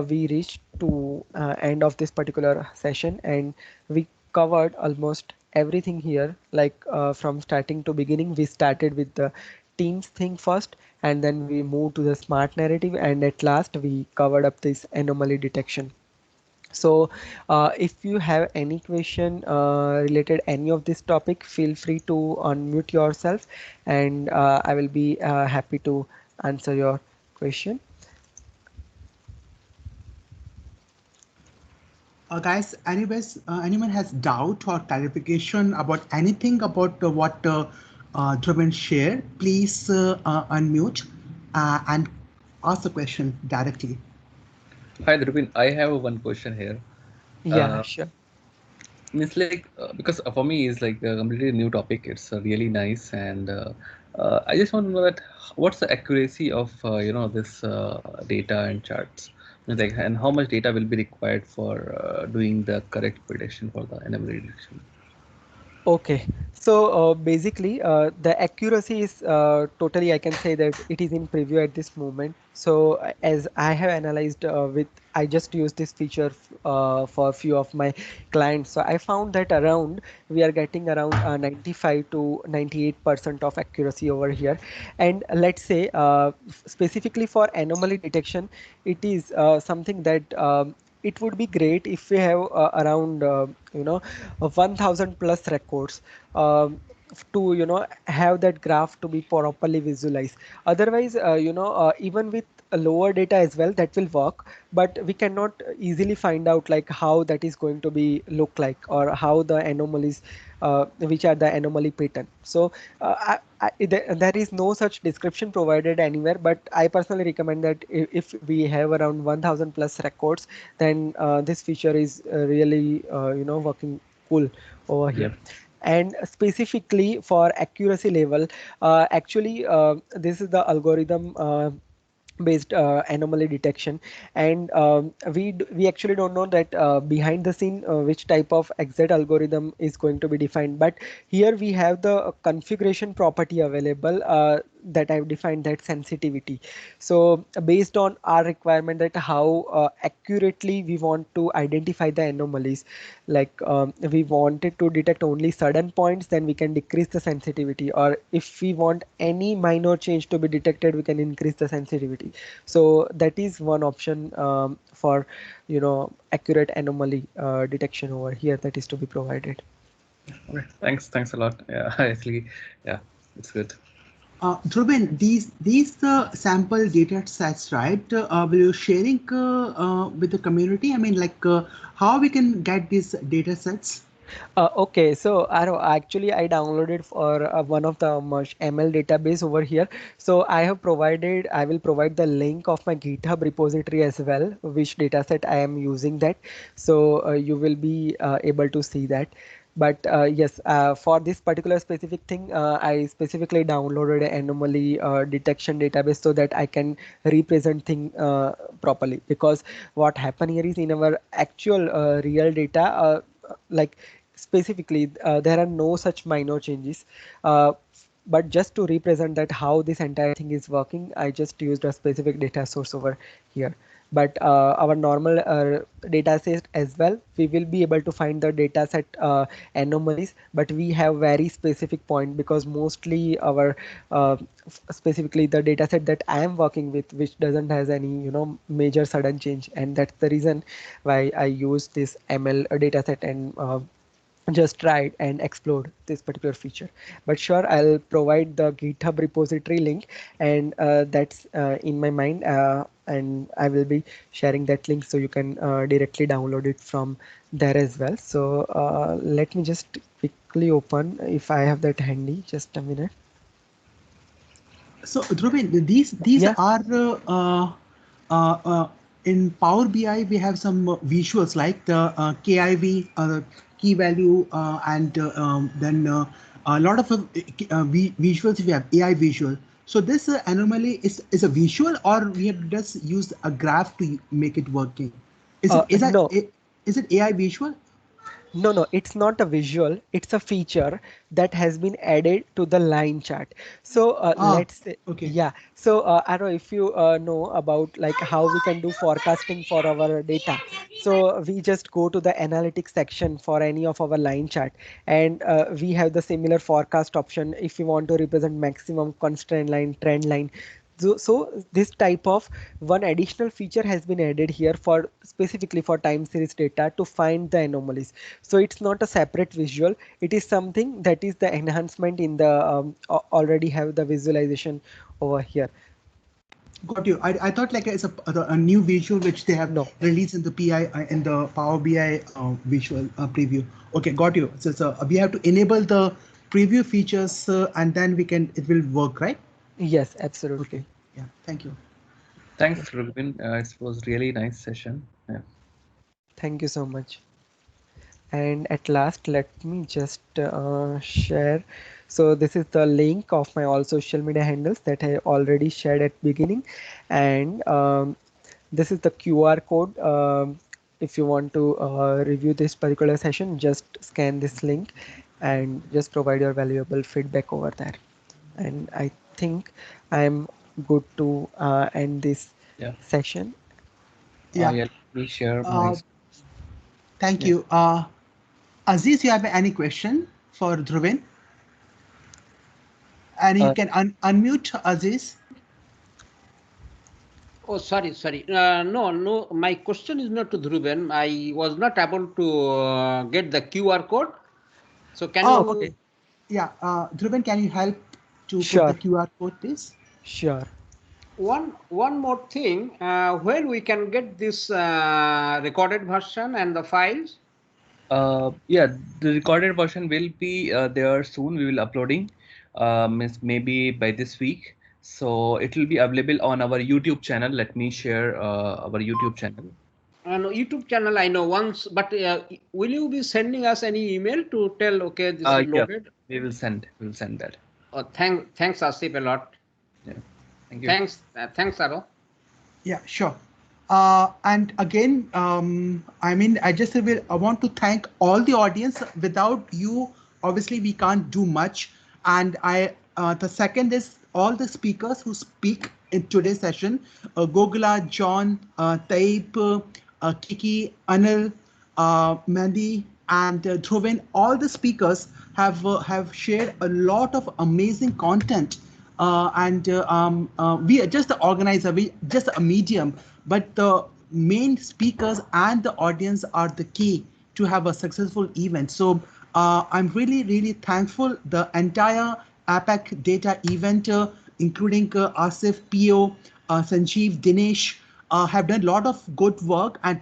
S2: we reached to end of this particular session, and we covered almost everything here. Like from starting to beginning, we started with the teams thing first, and then we moved to the smart narrative, and at last we covered up this anomaly detection. So if you have any question related any of this topic, feel free to unmute yourself, and I will be happy to answer your question.
S1: Guys, anyone has doubt or clarification about anything about what Dhruvan shared, please unmute and ask the question directly.
S3: Hi, Drupin. I have one question here.
S2: Yeah, sure.
S3: Means like because for me it's like a completely new topic. It's really nice, and I just want to know that what's the accuracy of this data and charts, means like, and how much data will be required for doing the correct prediction for the anomaly detection.
S2: Okay, so basically the accuracy is totally, I can say that it is in preview at this moment. So as I have analyzed I just used this feature for a few of my clients. So I found that around we are getting around 95 to 98% of accuracy over here. And let's say specifically for anomaly detection, it is something that it would be great if we have around 1000 plus records. to have that graph to be properly visualized. Otherwise, even with a lower data as well, that will work, but we cannot easily find out like how that is going to be look like, or how the anomalies, which are the anomaly pattern. So there is no such description provided anywhere, but I personally recommend that if we have around 1000 plus records, then this feature is really working cool over here.
S3: Yep.
S2: And specifically for accuracy level, actually this is the algorithm based anomaly detection, and we actually don't know that behind the scene which type of exact algorithm is going to be defined, but here we have the configuration property available that I've defined, that sensitivity. So based on our requirement that how accurately we want to identify the anomalies, like we wanted to detect only certain points, then we can decrease the sensitivity, or if we want any minor change to be detected, we can increase the sensitivity. So that is one option for accurate anomaly detection over here, that is to be provided.
S3: Okay. Thanks a lot. Yeah, actually, yeah, it's good.
S1: Dhruven, these sample data sets, right? Will you sharing with the community? I mean, like how we can get these data sets?
S2: Okay, so actually I downloaded for one of the ML database over here. So I will provide the link of my GitHub repository as well, which dataset I am using that. So you will be able to see that. But yes, for this particular specific thing, I specifically downloaded an anomaly detection database so that I can represent thing properly. Because what happened here is in our actual real data, like specifically there are no such minor changes, but just to represent that how this entire thing is working, I just used a specific data source over here. But our normal data set as well, we will be able to find the data set anomalies, but we have very specific point, because mostly our specifically the data set that I am working with, which doesn't has any major sudden change, and that's the reason why I use this ML data set and just tried and explored this particular feature. But sure, I'll provide the GitHub repository link, and that's in my mind, and I will be sharing that link so you can directly download it from there as well. So let me just quickly open if I have that handy. Just a minute.
S1: So Dhruven, these
S2: Yeah.
S1: are in Power BI. We have some visuals like the KIV, key value, and then a lot of visuals. We have AI visual. So this anomaly is a visual, or we have just used a graph to make it working.
S2: No.
S1: Is it AI visual?
S2: No, it's not a visual. It's a feature that has been added to the line chart. So
S1: Ah,
S2: let's say,
S1: okay.
S2: yeah. So Aro, if you know about like how we can do forecasting for our data, so we just go to the analytics section for any of our line chart, and we have the similar forecast option if you want to represent maximum constraint line, trend line. So this type of one additional feature has been added here for specifically for time series data to find the anomalies. So it's not a separate visual. It is something that is the enhancement in the already have the visualization over here.
S1: Got you. I thought like it's a new visual which they have
S2: No.
S1: released in the PI in the Power BI visual preview. Okay, got you. So we have to enable the preview features and then it will work, right?
S2: Yes,
S1: Okay.
S2: absolutely.
S1: Yeah. Thank you.
S3: Thanks, Rubin. It was really nice session. Yeah.
S2: Thank you so much. And at last, let me just share. So this is the link of my all social media handles that I already shared at beginning, and this is the QR code. If you want to review this particular session, just scan this link and just provide your valuable feedback over there. And I think I'm good to end this
S3: Yeah.
S2: session.
S1: Yeah.
S3: Yeah. Let me share my.
S1: Uh, Thank
S3: Yeah.
S1: you. Aziz, you have any question for Dhruvin? And you
S3: Uh,
S1: can unmute Aziz.
S4: Oh, sorry. No. My question is not to Dhruven. I was not able to get the QR code. So can
S1: Oh,
S4: you?
S1: okay. Yeah, Dhruvan, can you help to put
S2: Sure,
S1: the QR code, please?
S2: sure.
S4: One more thing. When we can get this recorded version and the files?
S3: Yeah, the recorded version will be there soon. We will uploading, maybe by this week. So it will be available on our YouTube channel. Let me share our YouTube channel.
S4: No, YouTube channel I know once, but will you be sending us any email to tell, okay, this is
S3: Yeah,
S4: loaded?
S3: we will send that.
S4: Thanks Asif a lot.
S3: Yeah, thank you.
S4: Thanks Saro.
S1: Yeah, sure. And again, I mean, I want to thank all the audience. Without you, obviously, we can't do much. And the second is all the speakers who speak in today's session: Gogula, John, Taib, Kiki, Anil, Mandy, and Dhruven. All the speakers have shared a lot of amazing content, and we are just the organizer, we just a medium, but the main speakers and the audience are the key to have a successful event. So I'm really thankful the entire APAC data event, including Asif, Pio, Sanjeev, Dinesh, have done a lot of good work, and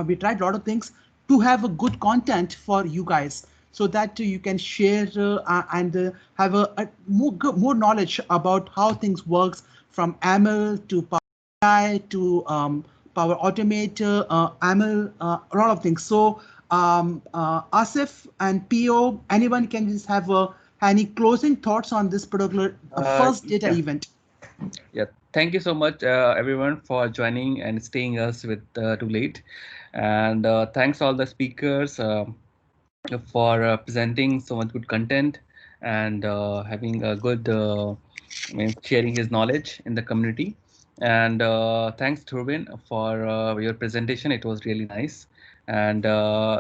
S1: we tried a lot of things to have a good content for you guys, so that you can share and have a more knowledge about how things works, from ML to Power AI to Power Automate, ML, a lot of things. So Asif and PO, anyone can just have any closing thoughts on this particular first data
S3: Yeah.
S1: event?
S3: Yeah, thank you so much, everyone, for joining and staying us with too late. And thanks all the speakers for presenting so much good content and having a good, sharing his knowledge in the community. And thanks, Turbin, for your presentation. It was really nice. And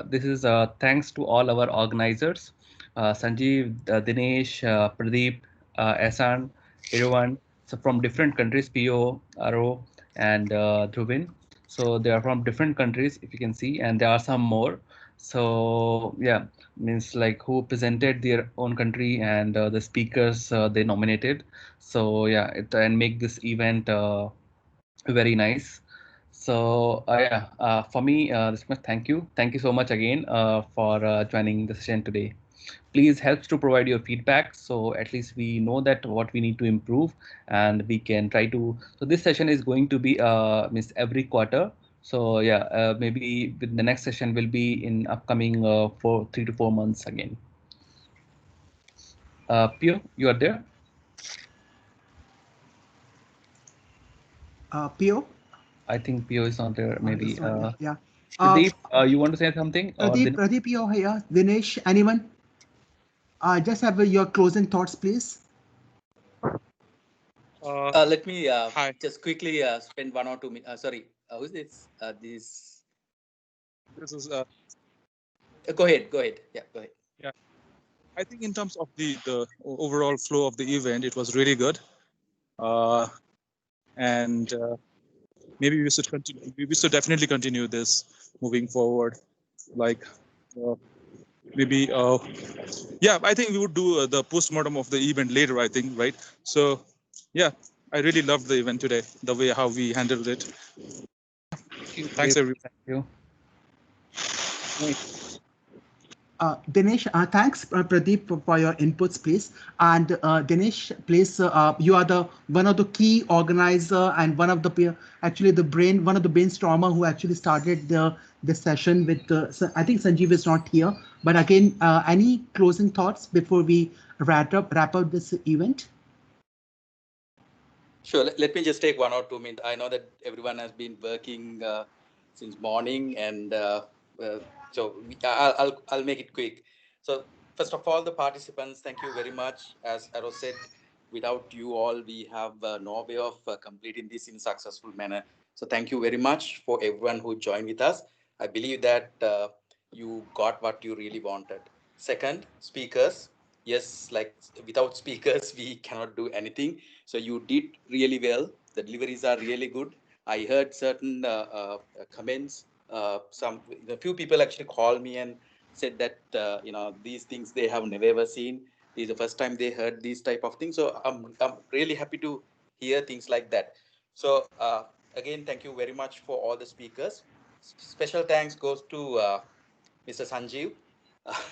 S3: this is thanks to all our organizers, Sanjeev, Dinesh, Pradeep, Ehsan, everyone. So from different countries, PO, Aro, and Dhruvin. So they are from different countries, if you can see, and there are some more. So yeah, means like who presented their own country and the speakers they nominated. So yeah, and make this event very nice. So yeah, for me, this much. Thank you so much again for joining the session today. Please helps to provide your feedback, so at least we know that what we need to improve, and we can try to. So this session is going to be means every quarter. So yeah, maybe the next session will be in upcoming for 3 to 4 months again. Pio, you are there?
S1: PO?
S3: I think Pio is not there. Maybe
S1: This one, yeah.
S3: Pradeep, you want to say something? Or
S1: Pradeep, you're here. Dinesh, anyone? Just have your closing thoughts, please.
S5: Let me just quickly spend 1 or 2 minutes. Sorry, who's this?
S6: This is
S5: Go ahead. Yeah, go ahead.
S6: yeah. I think in terms of the overall flow of the event, it was really good, and maybe we should continue. We should definitely continue this moving forward. Like maybe yeah, I think we would do the postmortem of the event later. I think, right? So yeah, I really loved the event today. The way how we handled it. Thanks, everyone.
S3: Thank you.
S1: Dinesh, thanks, Pradeep, for your inputs, please. And Dinesh, please, you are the one of the key organizer and one of the actually the one of the brainstormer who actually started the session with. I think Sanjeev is not here, but again, any closing thoughts before we wrap up this event?
S5: Sure. Let me just take 1 or 2 minutes. I know that everyone has been working since morning, and so I'll make it quick. So first of all, the participants, thank you very much. As Aro said, without you all, we have no way of completing this in a successful manner. So thank you very much for everyone who joined with us. I believe that you got what you really wanted. Second, speakers. Yes, like without speakers, we cannot do anything. So you did really well. The deliveries are really good. I heard certain comments. A few people actually called me and said that these things they have never ever seen. This is the first time they heard these type of things. So I'm really happy to hear things like that. So again, thank you very much for all the speakers. Special thanks goes to Mr. Sanjeev.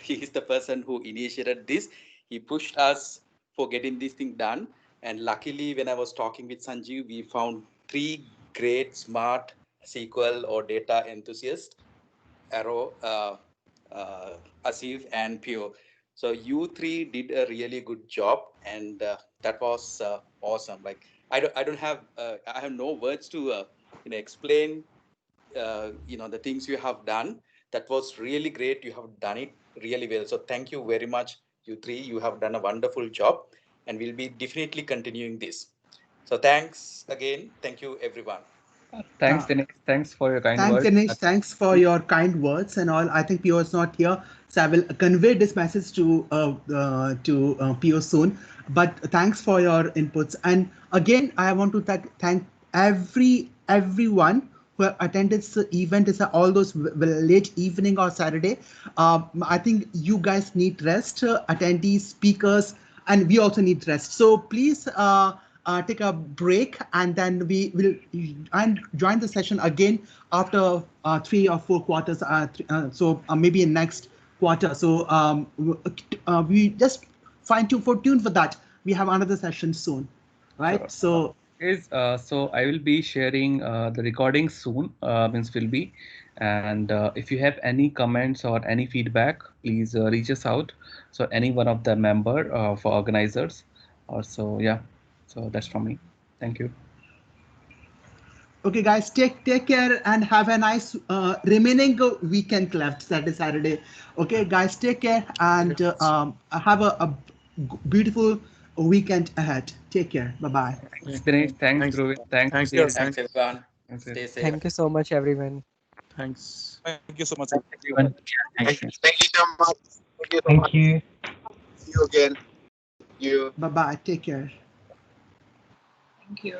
S5: He is the person who initiated this. He pushed us for getting this thing done. And luckily, when I was talking with Sanjeev, we found 3 great, smart SQL or data enthusiasts, Arrow, Asif, and Pio. So you 3 did a really good job, and that was awesome. Like I don't have I have no words to explain the things you have done. That was really great. You have done it really well. So thank you very much, you 3. You have done a wonderful job, and we'll be definitely continuing this. So thanks again. Thank you, everyone.
S3: Thanks, Dinesh. Thanks for your kind
S1: Thanks,
S3: words.
S1: Dinesh. Thanks for your kind words and all. I think Pio is not here, so I will convey this message to Pio soon. But thanks for your inputs. And again, I want to thank everyone who attended the event. It's all those late evening or Saturday. I think you guys need rest, attendees, speakers, and we also need rest. So please. Take a break, and then we will join the session again after 3 or 4 quarters. So maybe in next quarter. So we just tune for that. We have another session soon, right?
S3: Sure.
S1: So
S3: so I will be sharing the recording soon. Means will be, and if you have any comments or any feedback, please reach us out. So any one of the member for organizers, or so yeah. So that's from me. Thank you.
S1: okay, guys, take care and have a nice remaining weekend left, Saturday. Okay, guys, take care and have a beautiful weekend ahead. Take care. Bye-bye.
S3: Thanks, Dinesh. Thanks, Dhruv. Thanks,
S6: Thanks,
S3: Steve.
S6: guys.
S5: Thanks, everyone.
S3: Thanks,
S5: Stay safe.
S2: Thank you so much, everyone.
S6: Thanks. Thank you so much.
S7: Everyone.
S8: Thank you so much. Thank you so much.
S7: Thank you.
S8: See you again. You.
S1: Bye-bye. Take care.
S9: Thank you.